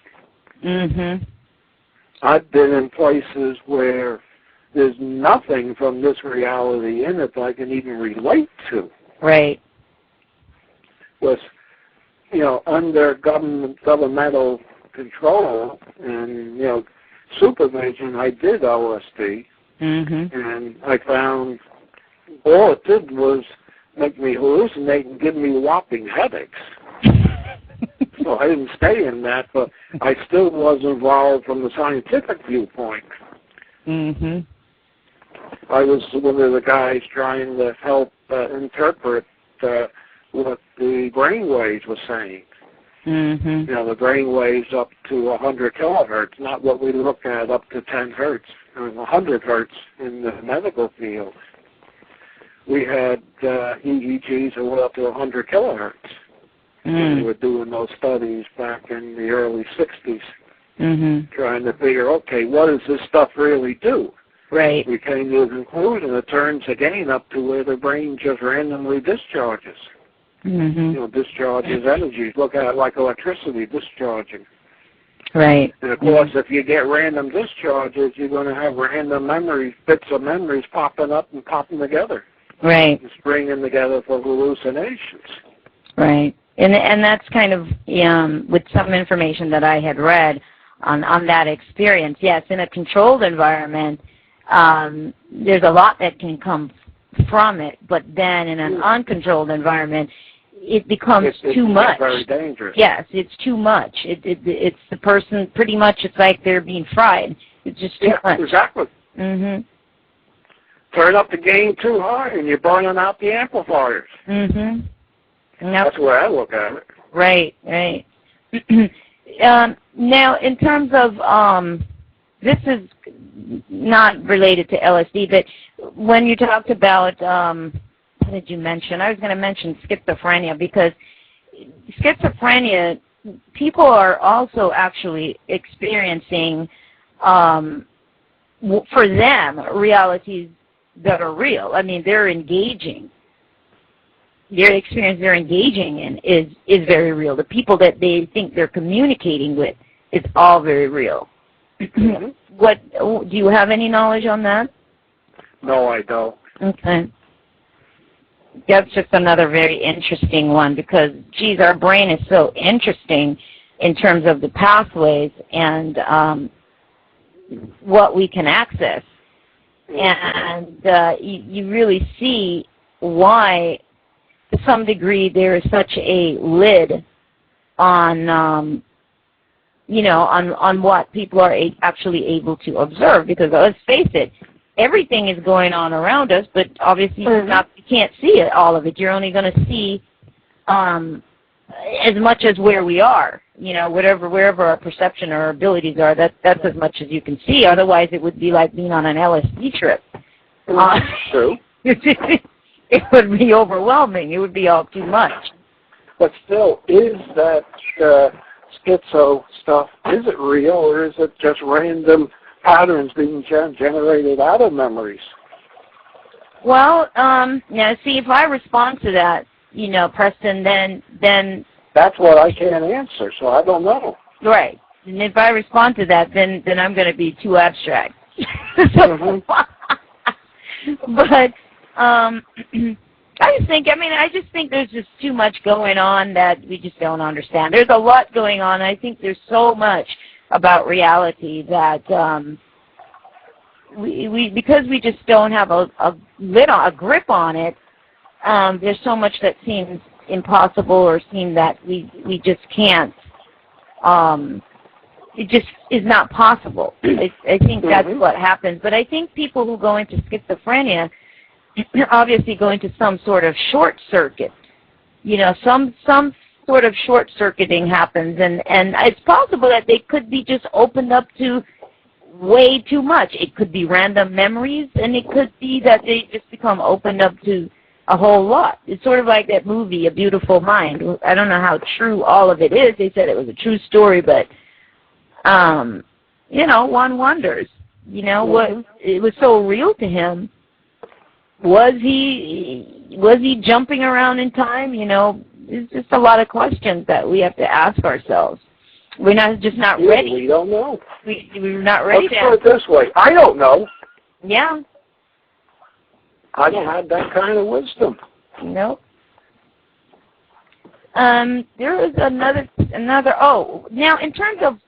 Speaker 2: I've been in places where there's nothing from this reality in it that I can even relate to.
Speaker 1: Right.
Speaker 2: Was, under governmental control and, supervision, I did LSD. And I found all it did was make me hallucinate and give me whopping headaches. So I didn't stay in that, but I still was involved from the scientific viewpoint. I was one of the guys trying to help interpret what the brain waves were saying. The brain waves up to 100 kilohertz, not what we look at up to 10 hertz. 100 hertz in the medical field. We had EEGs that went up to 100 kilohertz. We were doing those studies back in the early 60s, trying to figure, okay, what does this stuff really do?
Speaker 1: Right.
Speaker 2: We came to the conclusion it turns the gain up to where the brain just randomly discharges. Discharges energies. Look at it like electricity discharging.
Speaker 1: Right.
Speaker 2: And of course, if you get random discharges, you're going to have random memories, bits of memories popping up and popping together.
Speaker 1: Right.
Speaker 2: And stringing together for hallucinations.
Speaker 1: Right. And that's kind of with some information that I had read on that experience. Yes, in a controlled environment, there's a lot that can come from it, but then in an uncontrolled environment, it becomes too much.
Speaker 2: It's very dangerous.
Speaker 1: Yes, it's too much. It's the person, pretty much, it's like they're being fried. It's just too much.
Speaker 2: Exactly. Turn up the gain too high and you're burning out the amplifiers. That's the way I look at it.
Speaker 1: Right. Now, in terms of, this is not related to LSD, but when you talked about, what did you mention? I was going to mention schizophrenia, because schizophrenia, people are also actually experiencing, for them, realities that are real. I mean, they're engaging. Their experience they're engaging in is very real. The people that they think they're communicating with is all very real. What do you have any knowledge on that?
Speaker 2: No, I don't.
Speaker 1: Okay. That's just another very interesting one because, geez, our brain is so interesting in terms of the pathways and what we can access. And you really see why, to some degree, there is such a lid on, on what people are actually able to observe. Because let's face it, everything is going on around us, but obviously you can't see it, all of it. You're only going to see as much as where we are. Wherever our perception or our abilities are, that's as much as you can see. Otherwise, it would be like being on an LSD trip.
Speaker 2: True.
Speaker 1: It would be overwhelming. It would be all too much.
Speaker 2: But still, is that schizo stuff, is it real or is it just random patterns being generated out of memories?
Speaker 1: Well, now see, if I respond to that, Preston, then
Speaker 2: that's what I can't answer, so I don't know.
Speaker 1: Right. And if I respond to that, then I'm going to be too abstract. But I just think there's just too much going on that we just don't understand. There's a lot going on. I think there's so much about reality that because we just don't have a grip on it, there's so much that seems impossible or seem that we just can't. It just is not possible. I think that's what happens. But I think people who go into schizophrenia obviously go into some sort of short circuit. Some sort of short circuiting happens, and it's possible that they could be just opened up to way too much. It could be random memories, and it could be that they just become opened up to a whole lot. It's sort of like that movie, A Beautiful Mind. I don't know how true all of it is. They said it was a true story, but, one wonders, what it was so real to him. Was he jumping around in time? It's just a lot of questions that we have to ask ourselves. We're not ready.
Speaker 2: We don't know.
Speaker 1: We're not ready to
Speaker 2: put it this way. I don't know.
Speaker 1: Yeah.
Speaker 2: I've had that kind of wisdom.
Speaker 1: Nope. There is another. Oh, now in terms of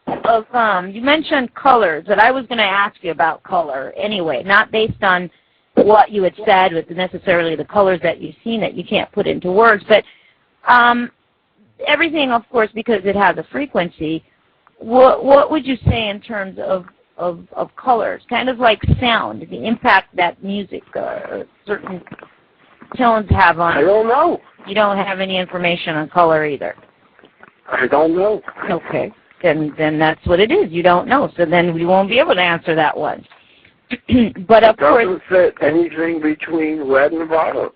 Speaker 1: you mentioned colors, that I was going to ask you about color anyway, not based on what you had said with necessarily the colors that you've seen that you can't put into words, but everything, of course, because it has a frequency. What would you say in terms of colors, kind of like sound, the impact that music or certain tones have on?
Speaker 2: I don't know.
Speaker 1: You don't have any information on color either.
Speaker 2: I don't know.
Speaker 1: Okay, then that's what it is. You don't know, so then we won't be able to answer that one. But of course,
Speaker 2: it doesn't fit anything between red and violet.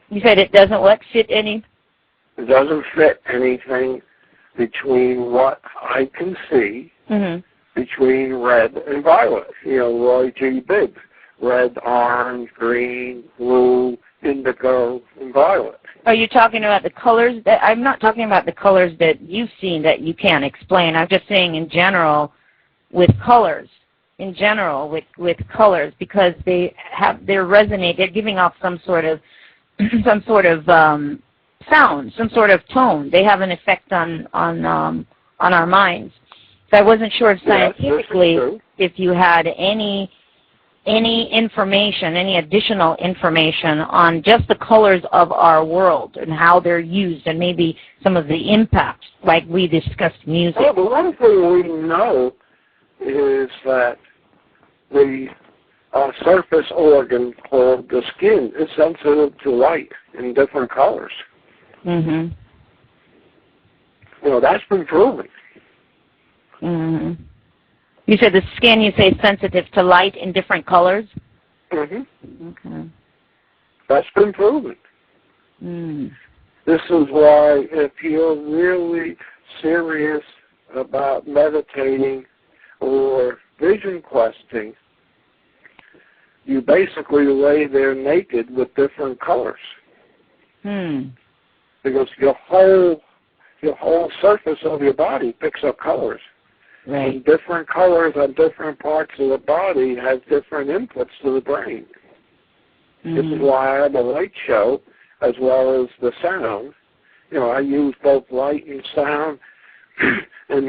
Speaker 1: You said it doesn't fit any?
Speaker 2: It doesn't fit anything between what I can see. Between red and violet. Roy G. Bibb. Red, orange, green, blue, indigo, and violet.
Speaker 1: Are you talking about the colors? I'm not talking about the colors that you've seen that you can't explain. I'm just saying in general with colors. In general with colors, because they're resonating. They're giving off some sort of sound, some sort of tone. They have an effect on our minds. So I wasn't sure if scientifically, if you had any information, any additional information on just the colors of our world and how they're used, and maybe some of the impacts, like we discussed music.
Speaker 2: Well, the one thing we know is that the surface organ called the skin is sensitive to light in different colors. That's been proven.
Speaker 1: You said the skin, you say, sensitive to light in different colors? Okay.
Speaker 2: That's been proven. This is why if you're really serious about meditating or vision questing, you basically lay there naked with different colors. Because your whole surface of your body picks up colors.
Speaker 1: Right.
Speaker 2: And different colors on different parts of the body has different inputs to the brain. This is why I have a light show as well as the sound. I use both light and sound, and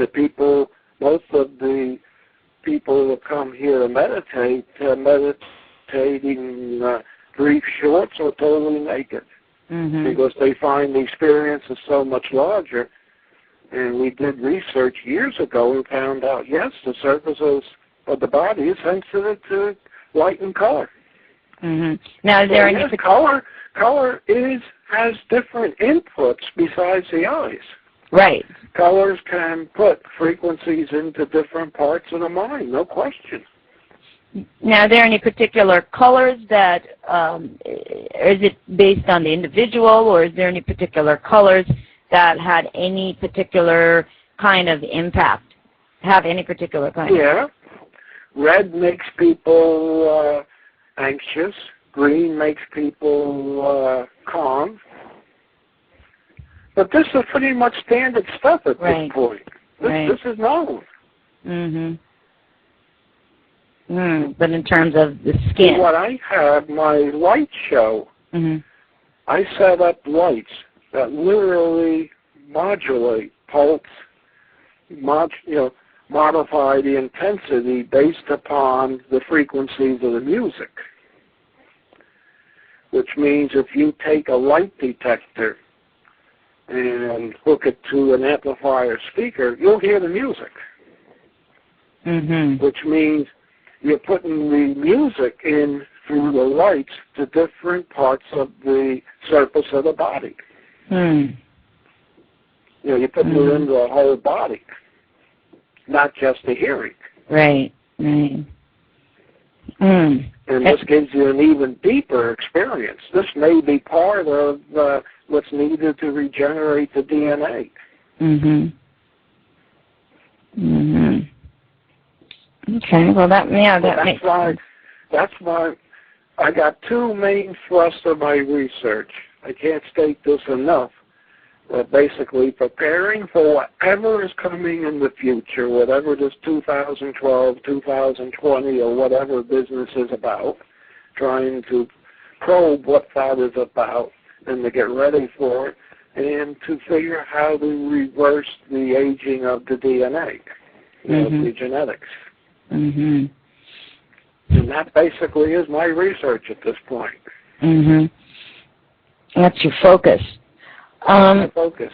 Speaker 2: most of the people that come here to meditate, meditating brief shorts or totally naked, because they find the experience is so much larger. And we did research years ago and found out, yes, the surfaces of the body is sensitive to light and color.
Speaker 1: Now, is there any
Speaker 2: color has different inputs besides the eyes.
Speaker 1: Right.
Speaker 2: Colors can put frequencies into different parts of the mind, no question.
Speaker 1: Now, are there any particular colors that, is it based on the individual, or is there any particular colors that had any particular kind of impact, have any particular kind
Speaker 2: Yeah. Red makes people anxious. Green makes people calm. But this is pretty much standard stuff at this point. This is known.
Speaker 1: But in terms of the skin.
Speaker 2: What I have, my light show, I set up lights that literally modulate, pulse, modify the intensity based upon the frequencies of the music. Which means if you take a light detector and hook it to an amplifier speaker, you'll hear the music. Which means you're putting the music in through the lights to different parts of the surface of the body. You're putting it into the whole body, not just the hearing.
Speaker 1: Right.
Speaker 2: And this gives you an even deeper experience. This may be part of what's needed to regenerate the DNA.
Speaker 1: Okay. Well, that makes sense.
Speaker 2: That's why I got two main thrusts of my research. I can't state this enough. Basically preparing for whatever is coming in the future, whatever this 2012, 2020, or whatever business is about, trying to probe what that is about and to get ready for it, and to figure how to reverse the aging of the DNA, the genetics. And that basically is my research at this point.
Speaker 1: That's your focus.
Speaker 2: Focus.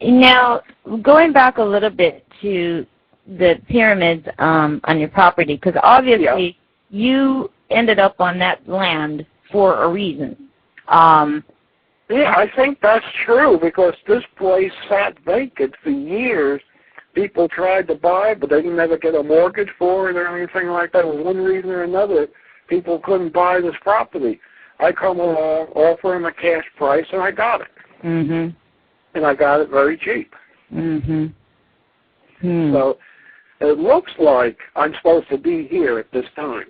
Speaker 1: Now, going back a little bit to the pyramids on your property, because obviously you ended up on that land for a reason.
Speaker 2: I think that's true, because this place sat vacant for years. People tried to buy, but they didn't ever get a mortgage for it or anything like that. For one reason or another, people couldn't buy this property. I come along, offer them a cash price, and I got it. And I got it very cheap. So it looks like I'm supposed to be here at this time.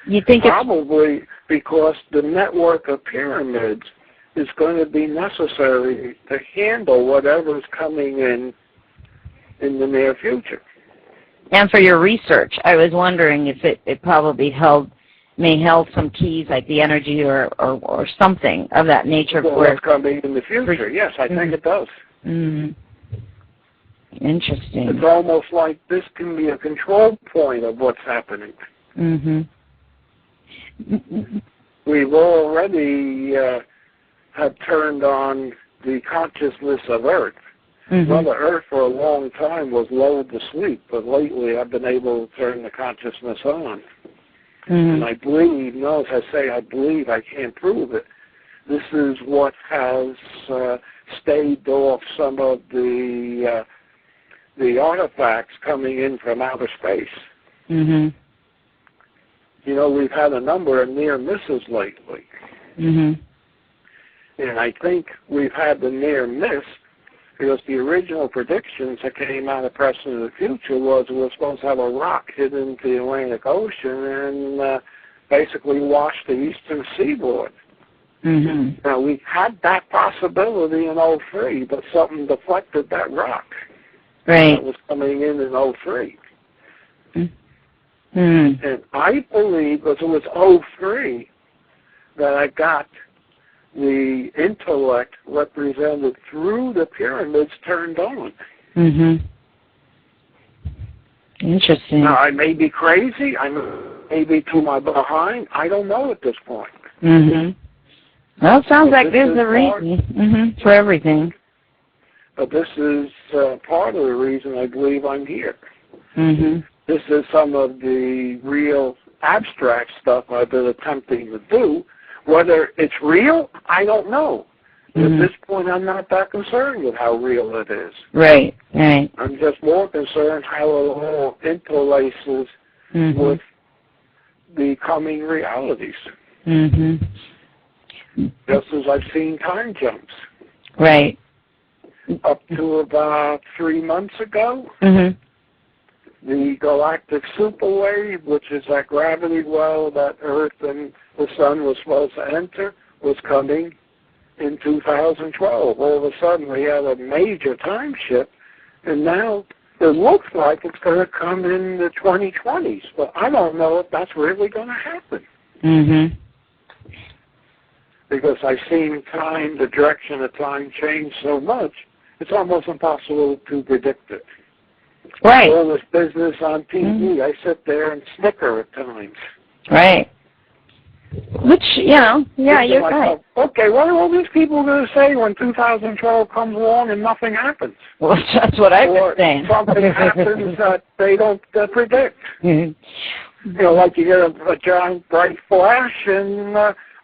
Speaker 1: You think
Speaker 2: probably because the network of pyramids is going to be necessary to handle whatever is coming in the near future.
Speaker 1: And for your research, I was wondering if it probably may held some keys, like the energy or something of that nature.
Speaker 2: Well, what's coming in the future? Yes, I think it does.
Speaker 1: Interesting.
Speaker 2: It's almost like this can be a control point of what's happening. We've already have turned on the consciousness of Earth. Mother Earth for a long time was lulled to sleep, but lately I've been able to turn the consciousness on. And I believe, as I say, I believe, I can't prove it, this is what has staved off some of the artifacts coming in from outer space. We've had a number of near misses lately. And I think we've had the near miss because the original predictions that came out of Preston in the future was we were supposed to have a rock hit into the Atlantic Ocean and basically wash the eastern seaboard. Now, we had that possibility in 2003, but something deflected that rock.
Speaker 1: Right.
Speaker 2: That was coming in '03.
Speaker 1: Mm.
Speaker 2: And I believe, because it was '03, that I got the intellect represented through the pyramids turned on.
Speaker 1: Mm-hmm. Interesting.
Speaker 2: Now, I may be crazy. I may be to my behind. I don't know at this point.
Speaker 1: Mm-hmm. Well, it sounds like there's a reason for everything.
Speaker 2: But this is part of the reason I believe I'm here.
Speaker 1: Mm-hmm.
Speaker 2: This is some of the real abstract stuff I've been attempting to do. Whether it's real, I don't know.
Speaker 1: Mm-hmm.
Speaker 2: At this point, I'm not that concerned with how real it is.
Speaker 1: Right, right.
Speaker 2: I'm just more concerned how it all interlaces with the coming realities.
Speaker 1: Mm-hmm.
Speaker 2: Just as I've seen time jumps.
Speaker 1: Right.
Speaker 2: Up to about 3 months ago, the galactic superwave, which is that gravity well that Earth and the Sun was supposed to enter, was coming in 2012. All of a sudden, we had a major time shift, and now it looks like it's going to come in the 2020s. But I don't know if that's really going to happen.
Speaker 1: Mm-hmm.
Speaker 2: Because I've seen time, the direction of time change so much, it's almost impossible to predict it.
Speaker 1: Right.
Speaker 2: All this business on TV, I sit there and snicker at times.
Speaker 1: Right. Which, yeah, you're right.
Speaker 2: Okay, what are all these people going to say when 2012 comes along and nothing happens?
Speaker 1: Well, that's what I've been saying.
Speaker 2: Something happens that they don't predict.
Speaker 1: Mm-hmm.
Speaker 2: You know, like you get a giant bright flash and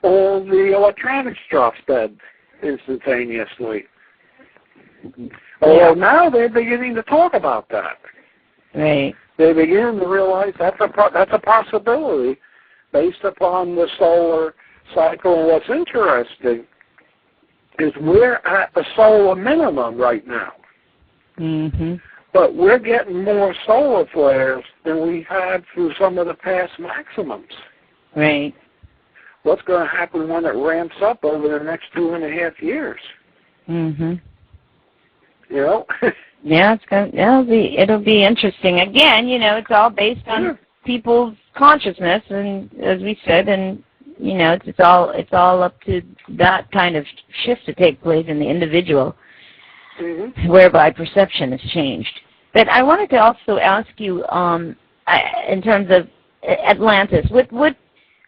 Speaker 2: all the electronics drops dead instantaneously. Although now they're beginning to talk about that.
Speaker 1: Right.
Speaker 2: They begin to realize that's a possibility based upon the solar cycle. And what's interesting is we're at the solar minimum right now.
Speaker 1: Mm-hmm.
Speaker 2: But we're getting more solar flares than we had through some of the past maximums.
Speaker 1: Right.
Speaker 2: What's going to happen when it ramps up over the next 2.5 years?
Speaker 1: Mm-hmm.
Speaker 2: You know?
Speaker 1: Yeah, it'll be interesting. Again, you know, it's all based on people's consciousness, and as we said, and you know, it's all up to that kind of shift to take place in the individual, whereby perception has changed. But I wanted to also ask you, in terms of Atlantis,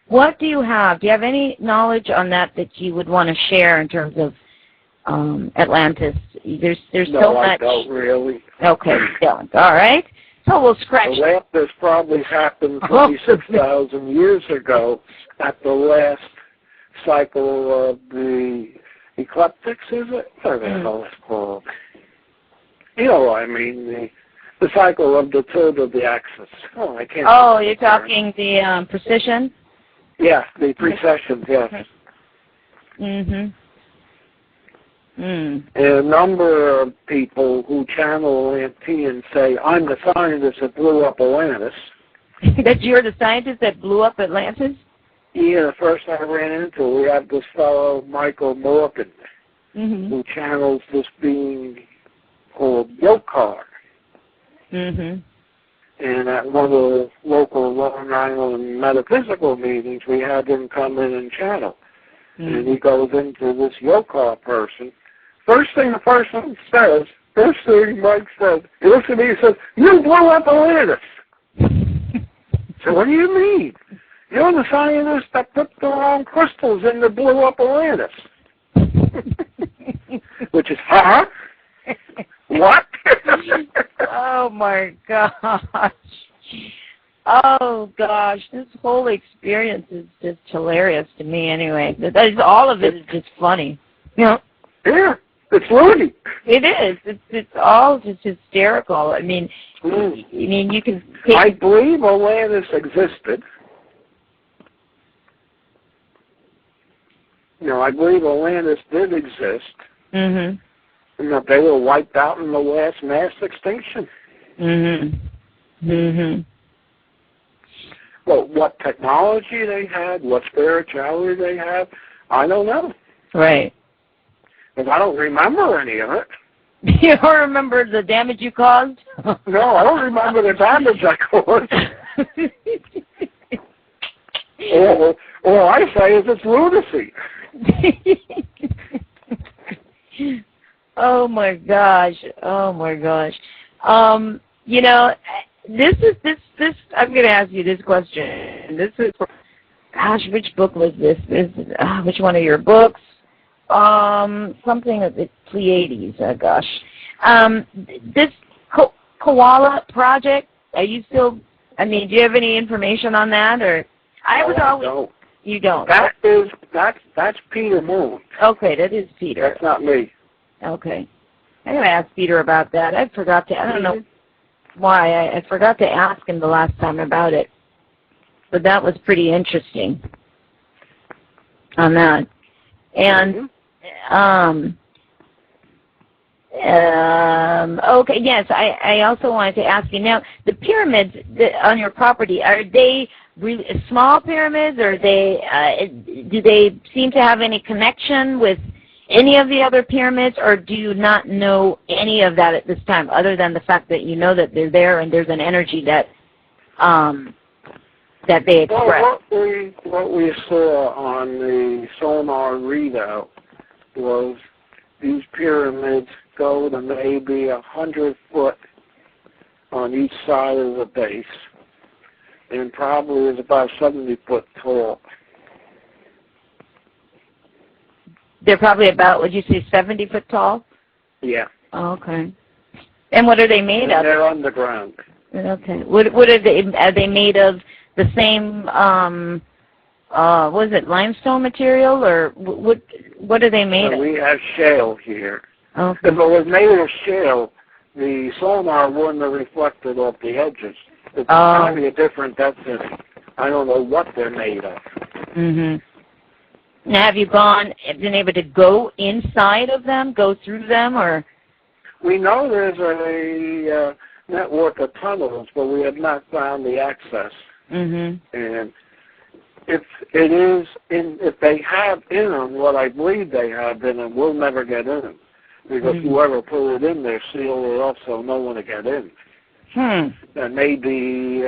Speaker 1: what do you have? Do you have any knowledge on that you would want to share in terms of Atlantis? There's
Speaker 2: no,
Speaker 1: so much.
Speaker 2: I don't really.
Speaker 1: Okay, don't. All right. So we'll scratch.
Speaker 2: Atlantis probably happened 26,000 years ago at the last cycle of the ecliptics, is it? What the hell it's called? You know what I mean, the cycle of the tilt of the axis. Oh, I can't.
Speaker 1: Oh, you're talking the precession?
Speaker 2: Yeah, the precession, yes.
Speaker 1: Mm-hmm.
Speaker 2: And a number of people who channel Atlantean say, I'm the scientist that blew up Atlantis.
Speaker 1: That you're the scientist that blew up Atlantis?
Speaker 2: Yeah, the first I ran into, we have this fellow, Michael Morgan, who channels this being called Yokar. And at one of the local Long Island metaphysical meetings, we had him come in and channel. And he goes into this Yokar person. First thing the person says, first thing Mike said, he looks at me and says, you blew up Atlantis. So what do you mean? You're the scientist that put the wrong crystals in that blew up Atlantis. Which is, huh? What?
Speaker 1: Oh, my gosh. Oh, gosh. This whole experience is just hilarious to me anyway. All of it is just funny.
Speaker 2: Yeah. Yeah. It's loony.
Speaker 1: It is. It's all just hysterical. I mean, you can take...
Speaker 2: I believe Atlantis existed. I believe Atlantis did exist. And that they were wiped out in the last mass extinction. Well, what technology they had, what spirituality they had, I don't know.
Speaker 1: Right.
Speaker 2: Because I don't remember any of it.
Speaker 1: You don't remember the damage you caused?
Speaker 2: No, I don't remember the damage I caused. All I say is it's lunacy.
Speaker 1: Oh my gosh! Oh my gosh! You know, this. I'm going to ask you this question. This is, gosh, which book was this? Which one of your books? Something of the Pleiades. Gosh, this koala project. Are you still? I mean, do you have any information on that, or? I was always.
Speaker 2: Don't.
Speaker 1: You don't.
Speaker 2: That's Peter Moon.
Speaker 1: Okay, that is Peter.
Speaker 2: That's not me.
Speaker 1: Okay. I'm going to ask Peter about that. I forgot to, I don't know why, I forgot to ask him the last time about it. But that was pretty interesting on that. And, okay, yes, I also wanted to ask you, now, the pyramids on your property, are they really small pyramids, or do they seem to have any connection with any of the other pyramids, or do you not know any of that at this time, other than the fact that you know that they're there and there's an energy that they express?
Speaker 2: Well, what we saw on the sonar readout was these pyramids go to maybe 100 foot on each side of the base, and probably is about 70 foot tall.
Speaker 1: They're probably about, would you say, 70 foot tall?
Speaker 2: Yeah.
Speaker 1: Oh, okay. And what are they made of?
Speaker 2: They're underground.
Speaker 1: Okay. What are they made of? The same, what is it, limestone material, or what are they made of?
Speaker 2: We have shale here.
Speaker 1: Okay.
Speaker 2: If it was made of shale, the sonar wouldn't have reflected off the edges. It's probably a different density. I don't know what they're made of.
Speaker 1: Mm-hmm. Now, have you been able to go inside of them, go through them, or?
Speaker 2: We know there's a network of tunnels, but we have not found the access.
Speaker 1: Mm-hmm.
Speaker 2: And if they have in them what I believe they have in them, we'll never get in them, because whoever put it in there sealed it up so no one will get in. And maybe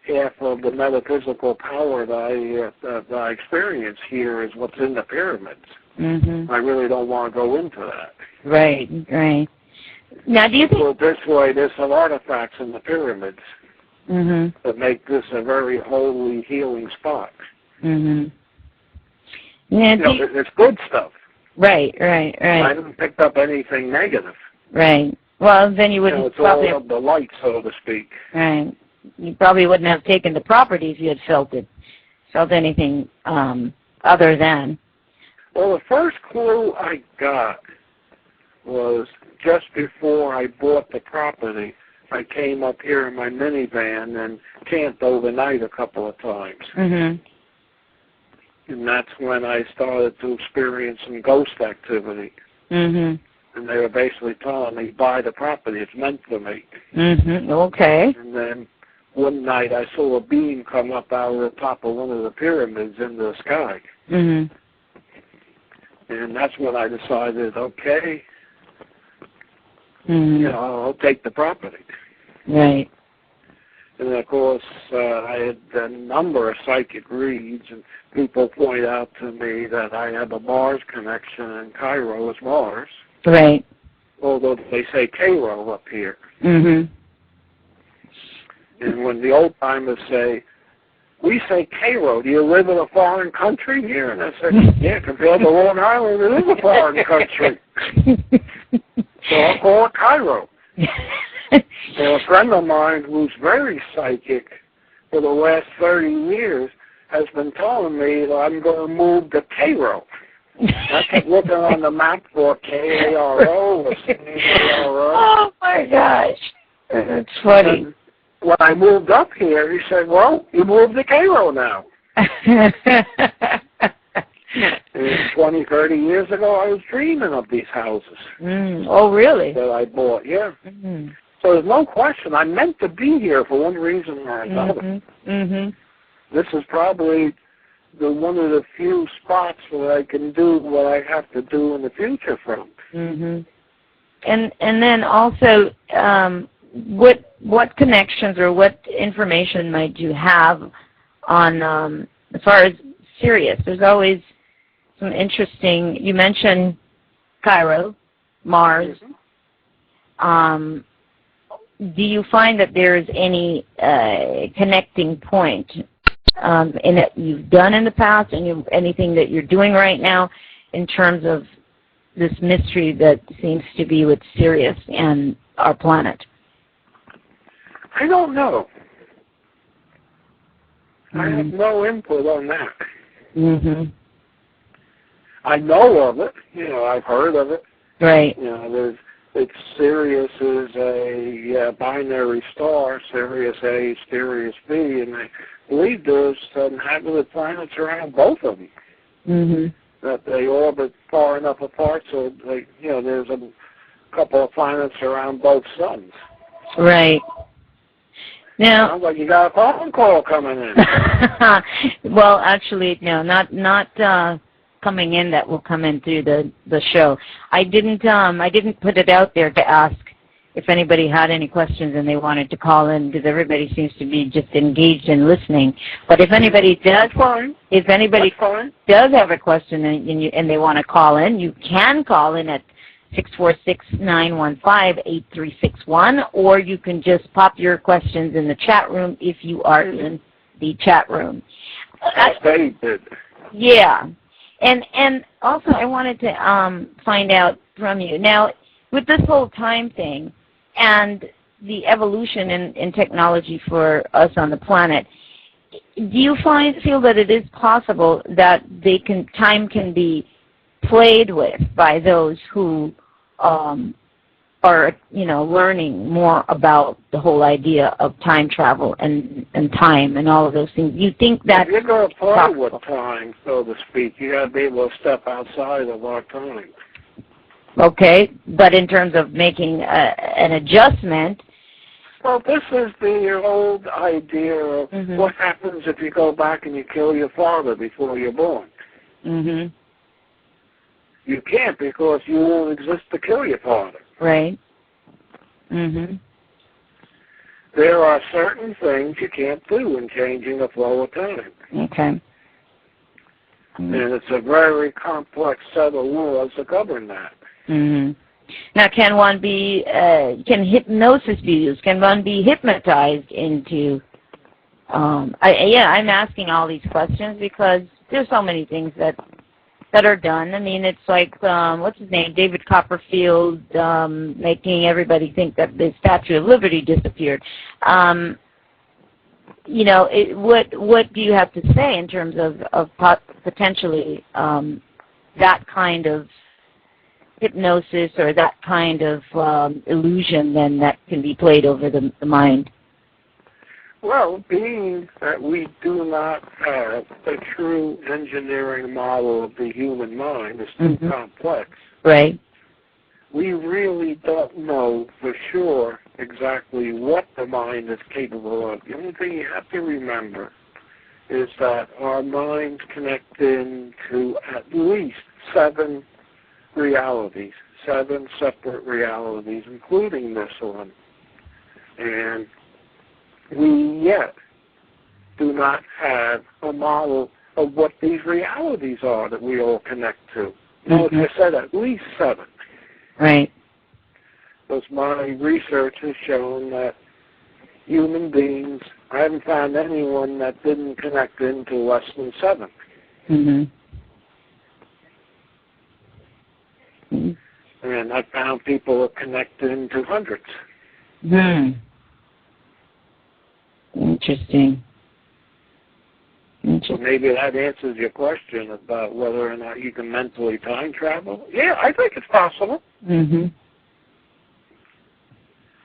Speaker 2: half of the metaphysical power that I experience here is what's in the pyramids. I really don't want to go into that.
Speaker 1: Right, right. Now, do you think...
Speaker 2: So this way, there's some artifacts in the pyramids that make this a very holy, healing spot.
Speaker 1: Now,
Speaker 2: it's good stuff.
Speaker 1: Right, right, right.
Speaker 2: I haven't picked up anything negative.
Speaker 1: Right. Well, then you wouldn't
Speaker 2: it's
Speaker 1: probably...
Speaker 2: all of the light, so to speak.
Speaker 1: Right. You probably wouldn't have taken the property if you had felt anything other than.
Speaker 2: Well, the first clue I got was just before I bought the property. I came up here in my minivan and camped overnight a couple of times. And that's when I started to experience some ghost activity. And they were basically telling me, buy the property, it's meant for me.
Speaker 1: Okay.
Speaker 2: And then one night I saw a beam come up out of the top of one of the pyramids in the sky. And that's when I decided, okay, I'll take the property.
Speaker 1: Right.
Speaker 2: And of course, I had a number of psychic reads, and people point out to me that I have a Mars connection, and Cairo is Mars.
Speaker 1: Right.
Speaker 2: Although they say Cairo up here.
Speaker 1: And
Speaker 2: when the old timers say, we say Cairo, do you live in a foreign country here? And I said, yeah, compared to Long Island, it is a foreign country. So I'll call it Cairo. So a friend of mine who's very psychic for the last 30 years has been telling me that I'm going to move to Cairo. I kept looking on the map for K-A-R-O or C-A-R-O.
Speaker 1: Oh, my gosh. That's funny.
Speaker 2: And when I moved up here, he said, well, you moved to Cairo now. And 20, 30 years ago, I was dreaming of these houses.
Speaker 1: Oh, really?
Speaker 2: That I bought, yeah. So there's no question. I'm meant to be here for one reason or another. This is probably one of the few spots where I can do what I have to do in the future from.
Speaker 1: And then also, what connections or what information might you have on as far as Sirius? There's always some interesting. You mentioned Cairo, Mars. Do you find that there's any connecting point in that you've done in the past, and anything that you're doing right now in terms of this mystery that seems to be with Sirius and our planet?
Speaker 2: I don't know. I have no input on that. I know of it. I've heard of it.
Speaker 1: Right.
Speaker 2: Sirius is a binary star, Sirius A, Sirius B, and I believe there's inhabited planets around both of them. That they orbit far enough apart so there's a couple of planets around both suns. Right. Now, sounds like you got a phone call coming in.
Speaker 1: Well, actually, no, not coming in. That will come in through the show. I didn't put it out there to ask if anybody had any questions and they wanted to call in, because everybody seems to be just engaged in listening. But if anybody does, does have a question and they want to call in, you can call in at 646-915-8361, or you can just pop your questions in the chat room if you are in the chat room. Yeah. And also I wanted to find out from you. Now, with this whole time thing and the evolution in technology for us on the planet, do you feel that it is possible that time can be played with by those who are learning more about the whole idea of time travel and time and all of those things? You think that
Speaker 2: if you're going to play with time, so to speak, you got to be able to step outside of our time.
Speaker 1: Okay, but in terms of making an adjustment.
Speaker 2: Well, this is the old idea of what happens if you go back and you kill your father before you're born. You can't, because you won't exist to kill your father.
Speaker 1: Right.
Speaker 2: There are certain things you can't do in changing the flow of time.
Speaker 1: Okay.
Speaker 2: And it's a very complex set of laws that govern that.
Speaker 1: Now, can hypnosis be used? Can one be hypnotized into, I'm asking all these questions because there's so many things that are done. I mean, it's like, what's his name, David Copperfield, making everybody think that the Statue of Liberty disappeared. What do you have to say in terms of potentially that kind of hypnosis or that kind of illusion then that can be played over the mind?
Speaker 2: Well, being that we do not have a true engineering model of the human mind, it's too complex.
Speaker 1: Right.
Speaker 2: We really don't know for sure exactly what the mind is capable of. The only thing you have to remember is that our minds connect into at least 7 realities, 7 separate realities, including this one. And we yet do not have a model of what these realities are that we all connect to. Well, as I said, at least 7.
Speaker 1: Right.
Speaker 2: Because my research has shown that human beings, I haven't found anyone that didn't connect into less than 7. And I found people that connected into hundreds.
Speaker 1: Interesting.
Speaker 2: So maybe that answers your question about whether or not you can mentally time travel. Yeah, I think it's possible.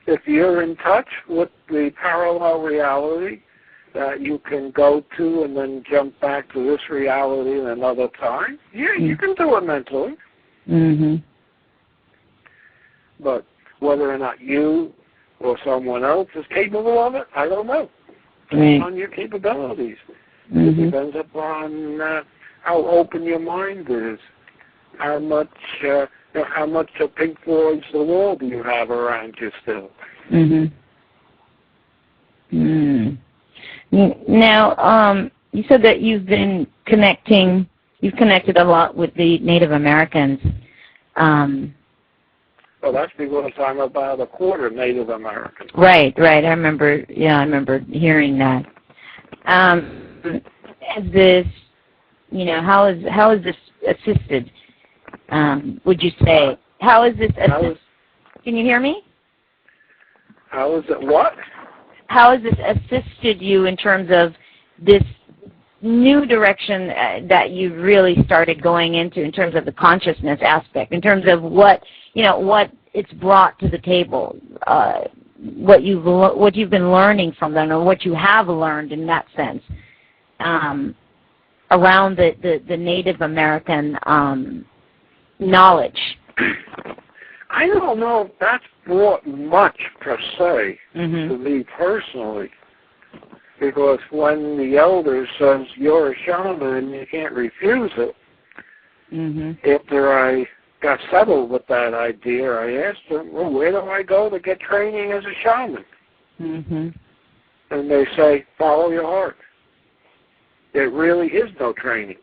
Speaker 2: If you're in touch with the parallel reality that you can go to and then jump back to this reality in another time, yeah, you can do it mentally. But whether or not you or someone else is capable of it, I don't know. Depends on your capabilities. It depends upon how open your mind is, how much how much of Pink Floyd's The Wall do you have around you still?
Speaker 1: Now, you said that you've connected a lot with the Native Americans.
Speaker 2: Well, that's because I'm about a quarter Native American.
Speaker 1: Right. I remember hearing that. Is this, how is this assisted? Would you say? How is this assisted? Can you hear me?
Speaker 2: How is it what?
Speaker 1: How has this assisted you in terms of this new direction that you really started going into in terms of the consciousness aspect, in terms of what it's brought to the table, what you've been learning from them, or what you have learned in that sense, around the Native American knowledge?
Speaker 2: I don't know if that's brought much per se to me personally, because when the elder says you're a shaman, you can't refuse it. After I got settled with that idea, I asked them, well, where do I go to get training as a shaman? And they say, follow your heart. There really is no training.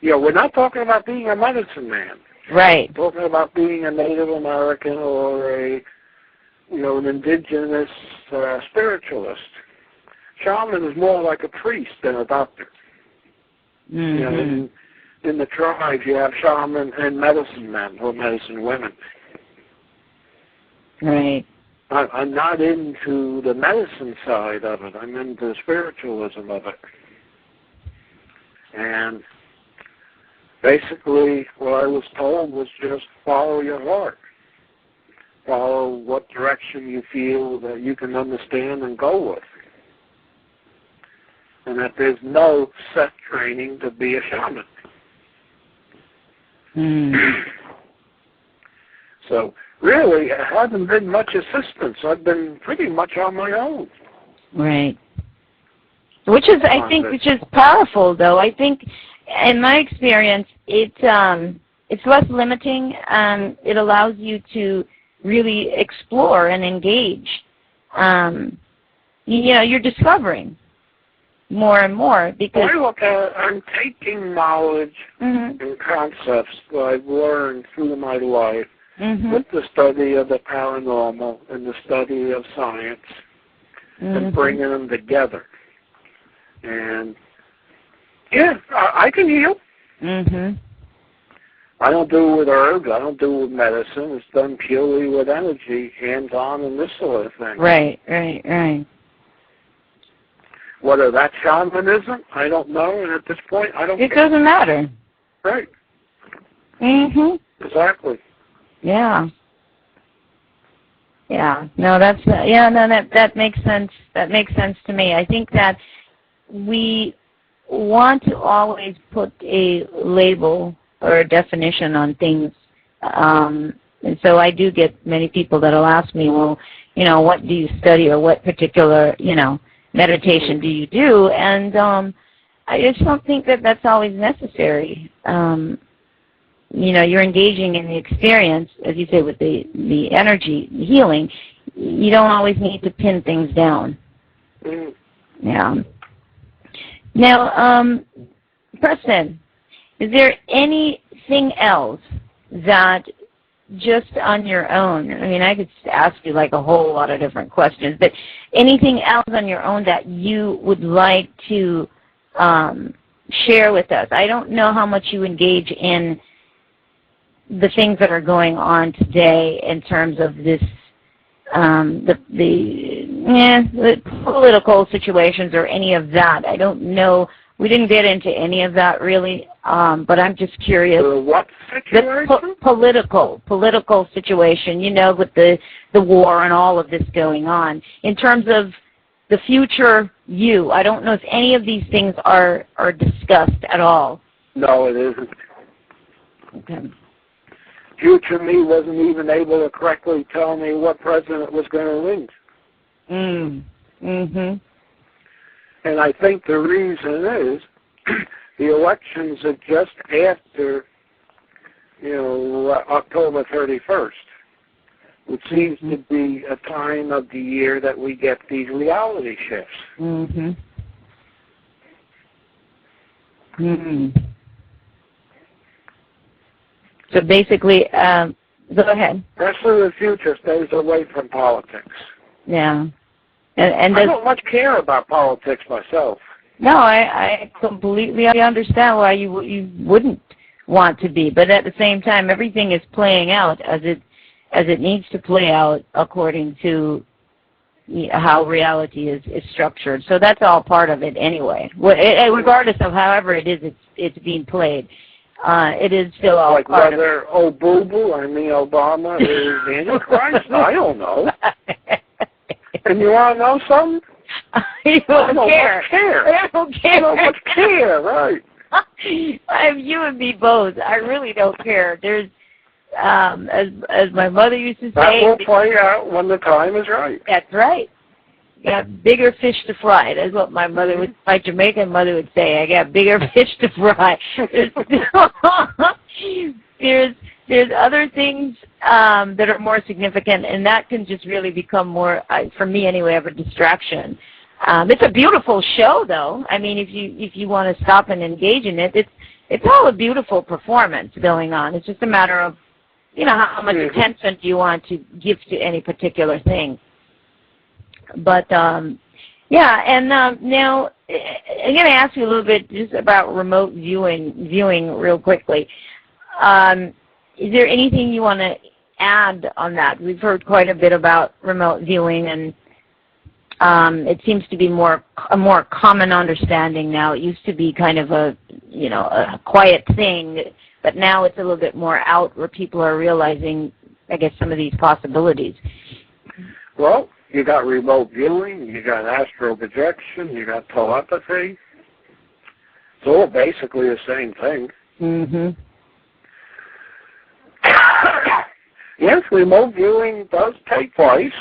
Speaker 2: We're not talking about being a medicine man.
Speaker 1: Right.
Speaker 2: We're talking about being a Native American or an indigenous spiritualist. Shaman is more like a priest than a doctor. In the tribes, you have shaman and medicine men or medicine women.
Speaker 1: Right.
Speaker 2: I'm not into the medicine side of it. I'm into the spiritualism of it. And basically, what I was told was just follow your heart. Follow what direction you feel that you can understand and go with. And that there's no set training to be a shaman. So, really, it hasn't been much assistance. I've been pretty much on my own.
Speaker 1: Right. Which is powerful, though. I think, in my experience, it's less limiting. It allows you to really explore and engage. You're discovering more and more because
Speaker 2: I'm taking knowledge and concepts that I've learned through my life with the study of the paranormal and the study of science and bringing them together. And I can heal. I don't do it with herbs. I don't do it with medicine. It's done purely with energy, hands-on, and this sort of thing.
Speaker 1: Right.
Speaker 2: Whether that's shamanism, I don't know, and at this point, I don't care.
Speaker 1: It doesn't matter.
Speaker 2: Right. Exactly.
Speaker 1: Yeah. No, that makes sense. That makes sense to me. I think that we want to always put a label or a definition on things. And so I do get many people that will ask me, well, what do you study or what particular, meditation do you do? And I just don't think that that's always necessary. You're engaging in the experience, as you say, with the energy healing. You don't always need to pin things down. Yeah. Now, Preston, is there anything else that just on your own, I mean, I could ask you like a whole lot of different questions, but anything else on your own that you would like to share with us? I don't know how much you engage in the things that are going on today in terms of this, the political situations or any of that. I don't know. We didn't get into any of that really, but I'm just curious.
Speaker 2: What situation?
Speaker 1: The political situation, with the war and all of this going on. In terms of the future you, I don't know if any of these things are discussed at all.
Speaker 2: No, it isn't.
Speaker 1: Okay.
Speaker 2: Future me wasn't even able to correctly tell me what president was going to win. And I think the reason is the elections are just after October 31st, which seems to be a time of the year that we get these reality shifts.
Speaker 1: Mm-hmm. Mm-hmm. So basically, go ahead.
Speaker 2: Rest of the future stays away from politics.
Speaker 1: Yeah. And
Speaker 2: I don't much care about politics myself.
Speaker 1: No, I completely understand why you wouldn't want to be, but at the same time, everything is playing out as it needs to play out according to how reality is structured. So that's all part of it anyway. Regardless of however it is, it's being played. It is still all part of it.
Speaker 2: Like whether Obama is Antichrist? I don't know. And you want to know something?
Speaker 1: You don't care.
Speaker 2: I don't much care, right.
Speaker 1: You and me both. I really don't care. There's, as my mother used to say,
Speaker 2: that will play out when the time is right.
Speaker 1: That's right. You got bigger fish to fry. That's what my Jamaican mother would say. I got bigger fish to fry. There's other things that are more significant, and that can just really become more, for me anyway, of a distraction. It's a beautiful show, though. I mean, if you want to stop and engage in it, it's all a beautiful performance going on. It's just a matter of, how much attention do you want to give to any particular thing. But yeah, and now I'm going to ask you a little bit just about remote viewing real quickly. Is there anything you want to add on that? We've heard quite a bit about remote viewing, and it seems to be a more common understanding now. It used to be kind of a quiet thing, but now it's a little bit more out where people are realizing, I guess, some of these possibilities.
Speaker 2: Well, you got remote viewing, you got astral projection, you got telepathy. It's all basically the same thing.
Speaker 1: Mm-hmm.
Speaker 2: Yes, remote viewing does take place.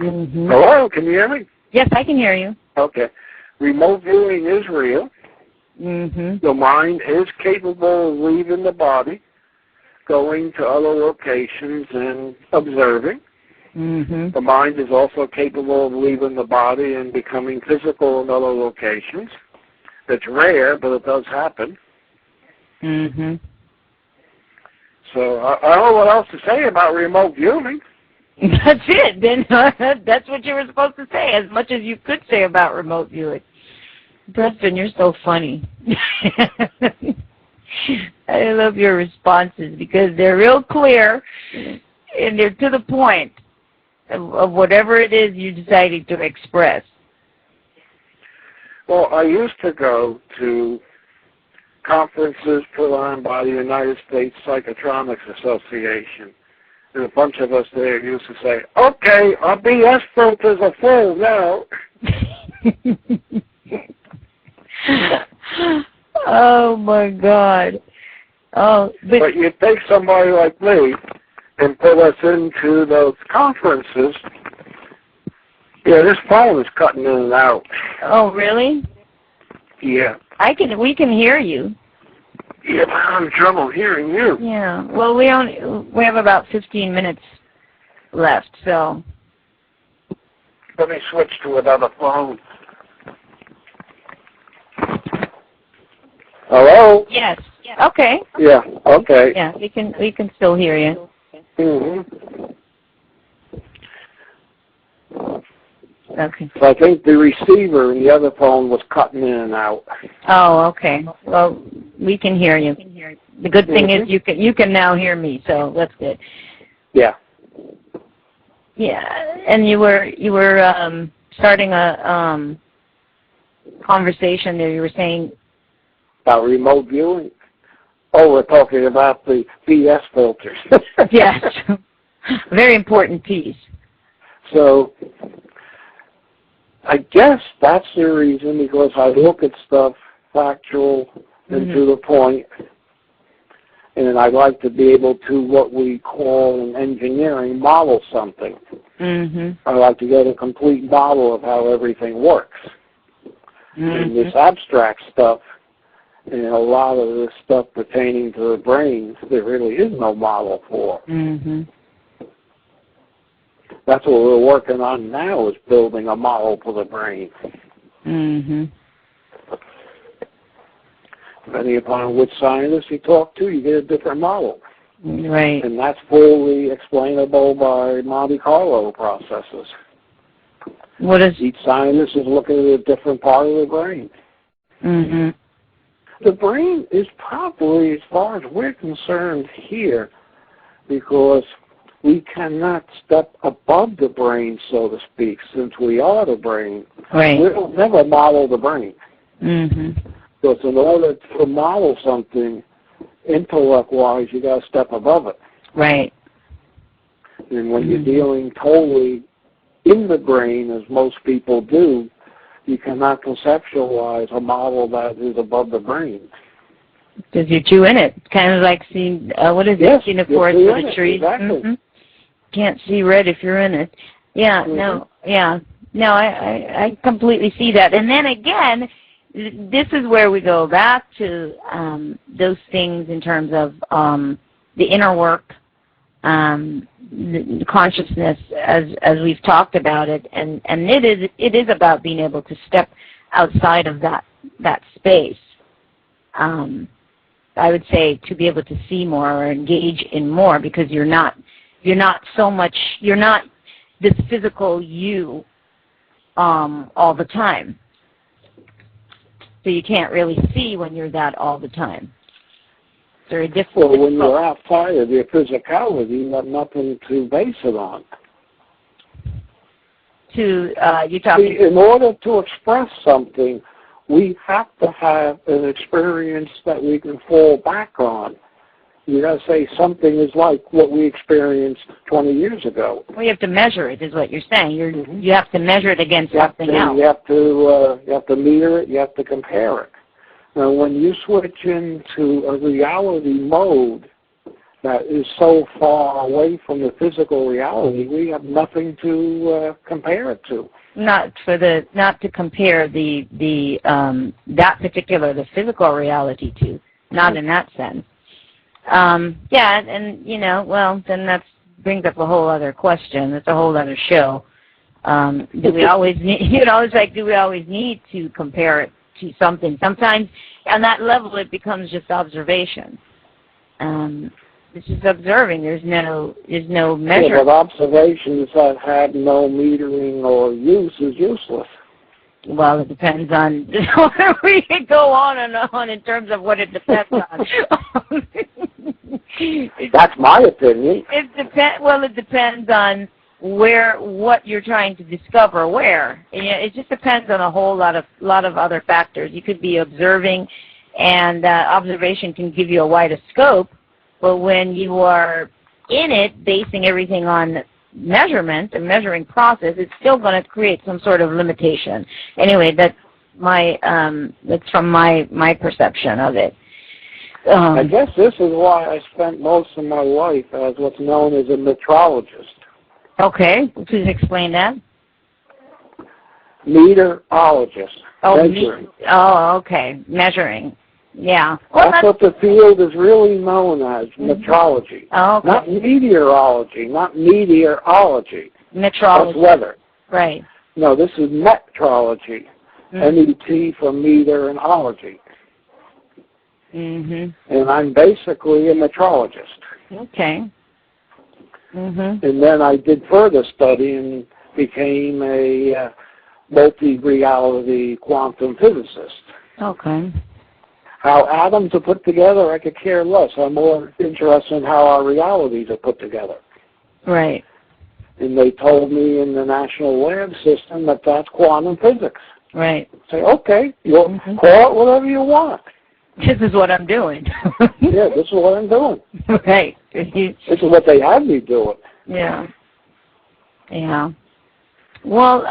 Speaker 1: Mm-hmm.
Speaker 2: Hello, can you hear me?
Speaker 1: Yes, I can hear you.
Speaker 2: Okay. Remote viewing is real.
Speaker 1: Mm-hmm.
Speaker 2: The mind is capable of leaving the body, going to other locations and observing.
Speaker 1: Mm-hmm.
Speaker 2: The mind is also capable of leaving the body and becoming physical in other locations. It's rare, but it does happen.
Speaker 1: Mm-hmm.
Speaker 2: So I don't know what else to say about remote viewing.
Speaker 1: That's it. Then that's what you were supposed to say, as much as you could say about remote viewing. Preston, you're so funny. I love your responses because they're real clear and they're to the point of whatever it is you decided to express.
Speaker 2: Well, I used to go to conferences put on by the United States Psychotronics Association. And a bunch of us there used to say, okay, our BS filters are full now.
Speaker 1: Oh, my God. Oh,
Speaker 2: but you take somebody like me and put us into those conferences, yeah, this phone is cutting in and out.
Speaker 1: Oh, really?
Speaker 2: Yeah.
Speaker 1: We can hear you.
Speaker 2: Yeah, but I'm having trouble hearing you.
Speaker 1: Yeah. Well, we have about 15 minutes left, so.
Speaker 2: Let me switch to another phone. Hello?
Speaker 1: Yes. Okay.
Speaker 2: Yeah. Okay.
Speaker 1: Yeah, we can still hear you.
Speaker 2: Mm-hmm.
Speaker 1: Okay.
Speaker 2: So I think the receiver in the other phone was cutting in and out.
Speaker 1: Oh, okay. Well, we can hear you. The good thing is you can now hear me, so that's good.
Speaker 2: Yeah.
Speaker 1: Yeah, and you were starting a conversation there. You were saying
Speaker 2: about remote viewing. Oh, we're talking about the BS filters.
Speaker 1: Yes, very important piece.
Speaker 2: So I guess that's the reason, because I look at stuff factual and to the point, and I like to be able to, what we call in engineering, model something. I like to get a complete model of how everything works. And this abstract stuff And a lot of this stuff pertaining to the brain, there really is no model for.
Speaker 1: Mm-hmm.
Speaker 2: That's what we're working on now, is building a model for the brain.
Speaker 1: Mm-hmm.
Speaker 2: Depending upon which scientist you talk to, you get a different model.
Speaker 1: Right.
Speaker 2: And that's fully explainable by Monte Carlo processes.
Speaker 1: What is...
Speaker 2: Each scientist is looking at a different part of the brain.
Speaker 1: Mm-hmm.
Speaker 2: The brain is probably, as far as we're concerned here, because we cannot step above the brain, so to speak, since we are the brain.
Speaker 1: Right.
Speaker 2: We'll never model the brain.
Speaker 1: Mm-hmm.
Speaker 2: Because in order to model something intellect-wise, you got to step above it.
Speaker 1: Right.
Speaker 2: And when you're dealing totally in the brain, as most people do, you cannot conceptualize a model that is above the brain.
Speaker 1: Because you're too in it. Kind of like seeing, what is it, seeing the forest for the trees.
Speaker 2: Exactly.
Speaker 1: Mm-hmm. Can't see red if you're in it. Yeah, no, yeah. No, I completely see that. And then again, this is where we go back to those things in terms of the inner work, the consciousness, as we've talked about it, and it is about being able to step outside of that space. I would say to be able to see more or engage in more, because you're not this physical you all the time. So you can't really see when you're that all the time. It's very difficult.
Speaker 2: Well, when you're outside of your physicality, you have nothing to base it on.
Speaker 1: You're talking.
Speaker 2: See, in order to express something, we have to have an experience that we can fall back on. You got to say something is like what we experienced 20 years ago.
Speaker 1: Well, you have to measure it, is what you're saying. You have to measure it against something else.
Speaker 2: You have to meter it. You have to compare it. Now, when you switch into a reality mode that is so far away from the physical reality, we have nothing to compare it to.
Speaker 1: Not to compare the physical reality to. Not in that sense. Yeah, and well, then that brings up a whole other question. It's a whole other show. Do we always need? Do we always need to compare it to something? Sometimes, on that level, it becomes just observation. It's just observing. There's no measure.
Speaker 2: Yeah, but observations that have no metering or use is useless.
Speaker 1: Well, it depends on. We could go on and on in terms of what it depends on.
Speaker 2: That's my opinion.
Speaker 1: It depends on what you're trying to discover. Where it just depends on a whole lot of other factors. You could be observing, and observation can give you a wider scope. But when you are in it, basing everything on measurement, the measuring process, it's still going to create some sort of limitation. Anyway, that's from my perception of it.
Speaker 2: I guess this is why I spent most of my life as what's known as a metrologist.
Speaker 1: Okay, please explain that.
Speaker 2: Meteorologist. Measuring.
Speaker 1: Okay, measuring. Yeah. Well,
Speaker 2: that's what the field is really known as, metrology.
Speaker 1: Oh, okay.
Speaker 2: Not meteorology, not meteorology.
Speaker 1: Metrology.
Speaker 2: That's weather.
Speaker 1: Right.
Speaker 2: No, this is metrology. M-E-T for meter and ology.
Speaker 1: Mm-hmm.
Speaker 2: And I'm basically a metrologist.
Speaker 1: Okay. Mm-hmm.
Speaker 2: And then I did further study and became a multi-reality quantum physicist.
Speaker 1: Okay.
Speaker 2: How atoms are put together, I could care less. I'm more interested in how our realities are put together.
Speaker 1: Right.
Speaker 2: And they told me in the National Lab System that that's quantum physics.
Speaker 1: Right.
Speaker 2: Say, okay, you'll call it whatever you want.
Speaker 1: This is what I'm doing.
Speaker 2: Yeah, this is what I'm doing.
Speaker 1: Right.
Speaker 2: This is what they had me doing.
Speaker 1: Yeah. Yeah. Well,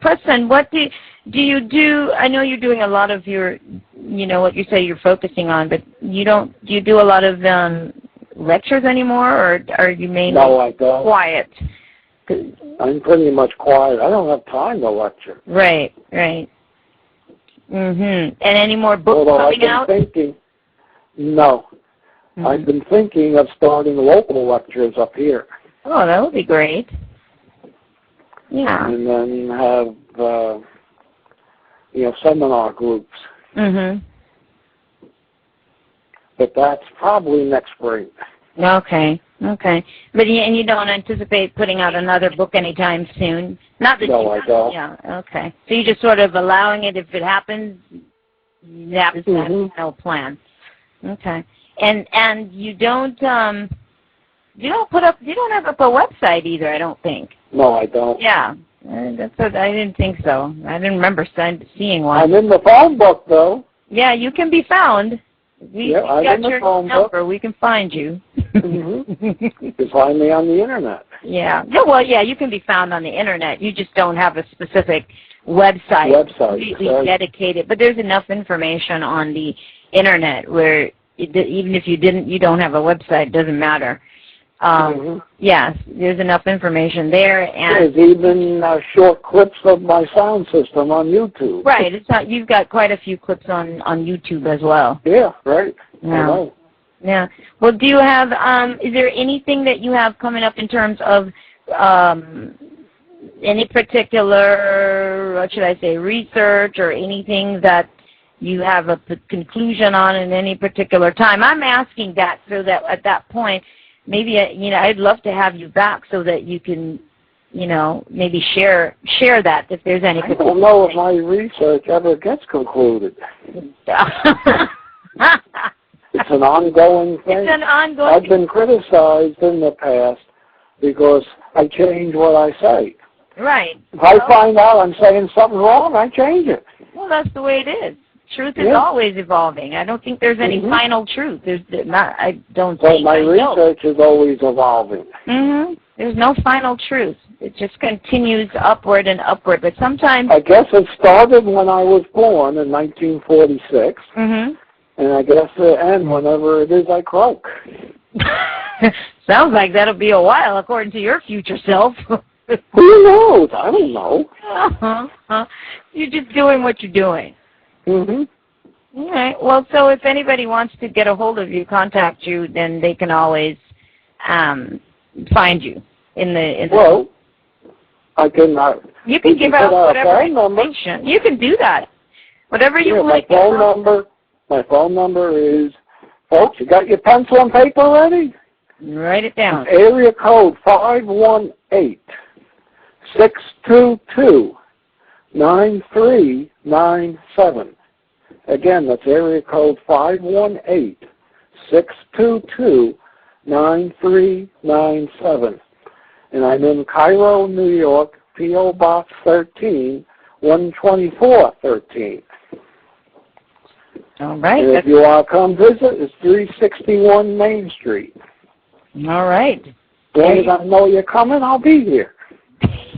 Speaker 1: Preston, what do you do? I know you're doing a lot of your, what you say you're focusing on, but do you do a lot of lectures anymore, or are you mainly quiet?
Speaker 2: I'm pretty much quiet. I don't have time to lecture.
Speaker 1: Right, right. And any more books coming out?
Speaker 2: No. I've been thinking of starting local lectures up here.
Speaker 1: Oh, that would be great. Yeah.
Speaker 2: And then have, seminar groups. But that's probably next spring.
Speaker 1: Okay. But you don't anticipate putting out another book anytime soon? Not that
Speaker 2: No, I don't.
Speaker 1: Yeah, okay. So you're just sort of allowing it. If it happens, that is no plan. Okay. And you don't have up a website either, I don't think.
Speaker 2: No, I don't.
Speaker 1: Yeah. That's what I didn't think so. I didn't remember seeing one.
Speaker 2: I'm in the phone book, though.
Speaker 1: Yeah, you can be found. We
Speaker 2: I'm
Speaker 1: got
Speaker 2: in the
Speaker 1: your
Speaker 2: phone
Speaker 1: number.
Speaker 2: book.
Speaker 1: We can find you.
Speaker 2: You can find me on the Internet.
Speaker 1: Yeah. Well, you can be found on the Internet. You just don't have a specific website completely dedicated. But there's enough information on the Internet where even if you don't have a website, it doesn't matter. Yes, there's enough information there, and
Speaker 2: there's even short clips of my sound system on YouTube.
Speaker 1: Right, you've got quite a few clips on YouTube as well.
Speaker 2: Yeah, right.
Speaker 1: Yeah. Yeah. Well, do you have? Is there anything that you have coming up in terms of any particular, what should I say, research or anything that you have a conclusion on in any particular time? I'm asking that so that at that point, maybe I'd love to have you back so that you can, maybe share that if there's any.
Speaker 2: I don't know if my research ever gets concluded. It's an ongoing thing.
Speaker 1: It's an ongoing.
Speaker 2: I've been criticized in the past because I change what I say.
Speaker 1: Right.
Speaker 2: If I find out I'm saying something wrong, I change it.
Speaker 1: Well, that's the way it is. Truth is always evolving. I don't think there's any final truth. I don't think.
Speaker 2: But my research is always evolving.
Speaker 1: There's no final truth. It just continues upward and upward. But sometimes
Speaker 2: I guess it started when I was born in 1946, and I guess it ends whenever it is I croak.
Speaker 1: Sounds like that'll be a while, according to your future self.
Speaker 2: Who knows? I don't know.
Speaker 1: You're just doing what you're doing. All right. Well, so if anybody wants to get a hold of you, contact you, then they can always find you in the.
Speaker 2: Well, I can.
Speaker 1: You can give out whatever information. You can do that. Whatever you like.
Speaker 2: My phone number is, folks. You got your pencil and paper ready?
Speaker 1: Write it down.
Speaker 2: Area code 518-622-9397. Again, that's area code 518-622-9397. And I'm in Cairo, New York, P.O. Box 13, 12413.
Speaker 1: All right.
Speaker 2: And if you want to come visit, it's 361 Main Street.
Speaker 1: All right.
Speaker 2: As long as I know you're coming, I'll be here.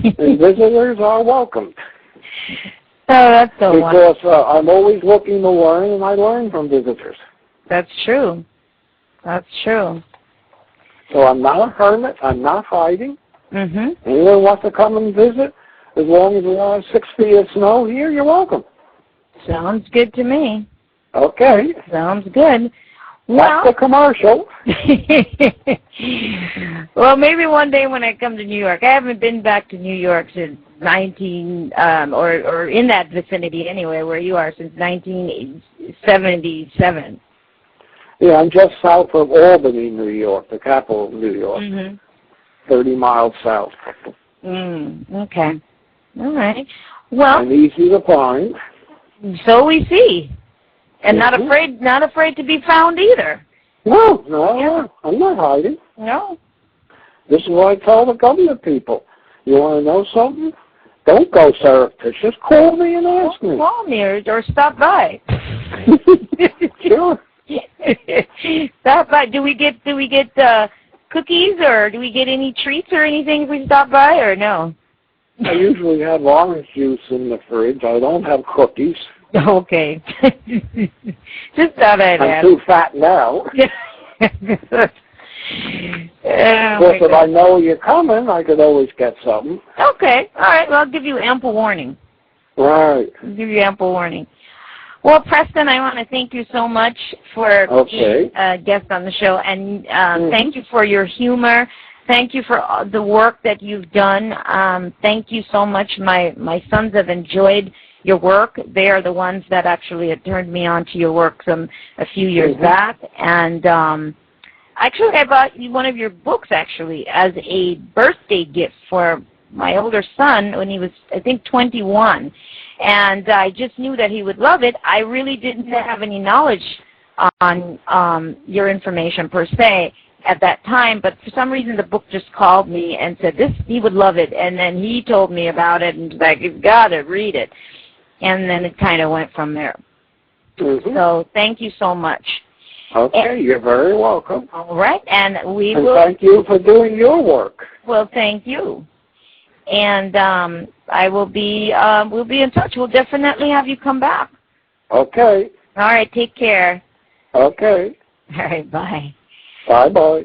Speaker 2: And visitors are welcome.
Speaker 1: Oh, that's so wonderful.
Speaker 2: Because I'm always looking to learn, and I learn from visitors.
Speaker 1: That's true. That's true.
Speaker 2: So I'm not a hermit. I'm not hiding. Anyone wants to come and visit, as long as we're on 6 feet of snow here, you're welcome.
Speaker 1: Sounds good to me.
Speaker 2: Okay.
Speaker 1: Sounds good.
Speaker 2: That's the commercial.
Speaker 1: Well, maybe one day when I come to New York. I haven't been back to New York since or in that vicinity anyway, where you are, since 1977.
Speaker 2: Yeah, I'm just south of Albany, New York, the capital of New York. 30 miles south.
Speaker 1: Okay. All right. Well,
Speaker 2: and easy to find.
Speaker 1: So we see. And not afraid to be found either.
Speaker 2: No, I'm not hiding.
Speaker 1: No.
Speaker 2: This is what I tell the government people. You want to know something? Don't go surreptitious. Call me and ask me.
Speaker 1: Call me or stop by.
Speaker 2: Sure.
Speaker 1: Stop by. Do we get cookies, or do we get any treats or anything if we stop by, or no?
Speaker 2: I usually have orange juice in the fridge. I don't have cookies.
Speaker 1: Okay. Just thought I'd ask.
Speaker 2: I'm too fat now. If I know you're coming, I could always get something.
Speaker 1: Okay. All right. Well, I'll give you ample warning.
Speaker 2: Right.
Speaker 1: I'll give you ample warning. Well, Preston, I want to thank you so much for being a guest on the show, and thank you for your humor. Thank you for the work that you've done. Thank you so much. My sons have enjoyed your work. They are the ones that actually had turned me on to your work a few years back. And actually, I bought one of your books, actually, as a birthday gift for my older son when he was, I think, 21. And I just knew that he would love it. I really didn't have any knowledge on your information per se at that time, but for some reason the book just called me and said, he would love it. And then he told me about it and was like, you've got to read it. And then it kind of went from there. So thank you so much.
Speaker 2: Okay, you're very welcome.
Speaker 1: All right, and
Speaker 2: thank you for doing your work.
Speaker 1: Well, thank you. And I will be, we'll be in touch. We'll definitely have you come back.
Speaker 2: Okay.
Speaker 1: All right, take care.
Speaker 2: Okay.
Speaker 1: All right, bye.
Speaker 2: Bye-bye.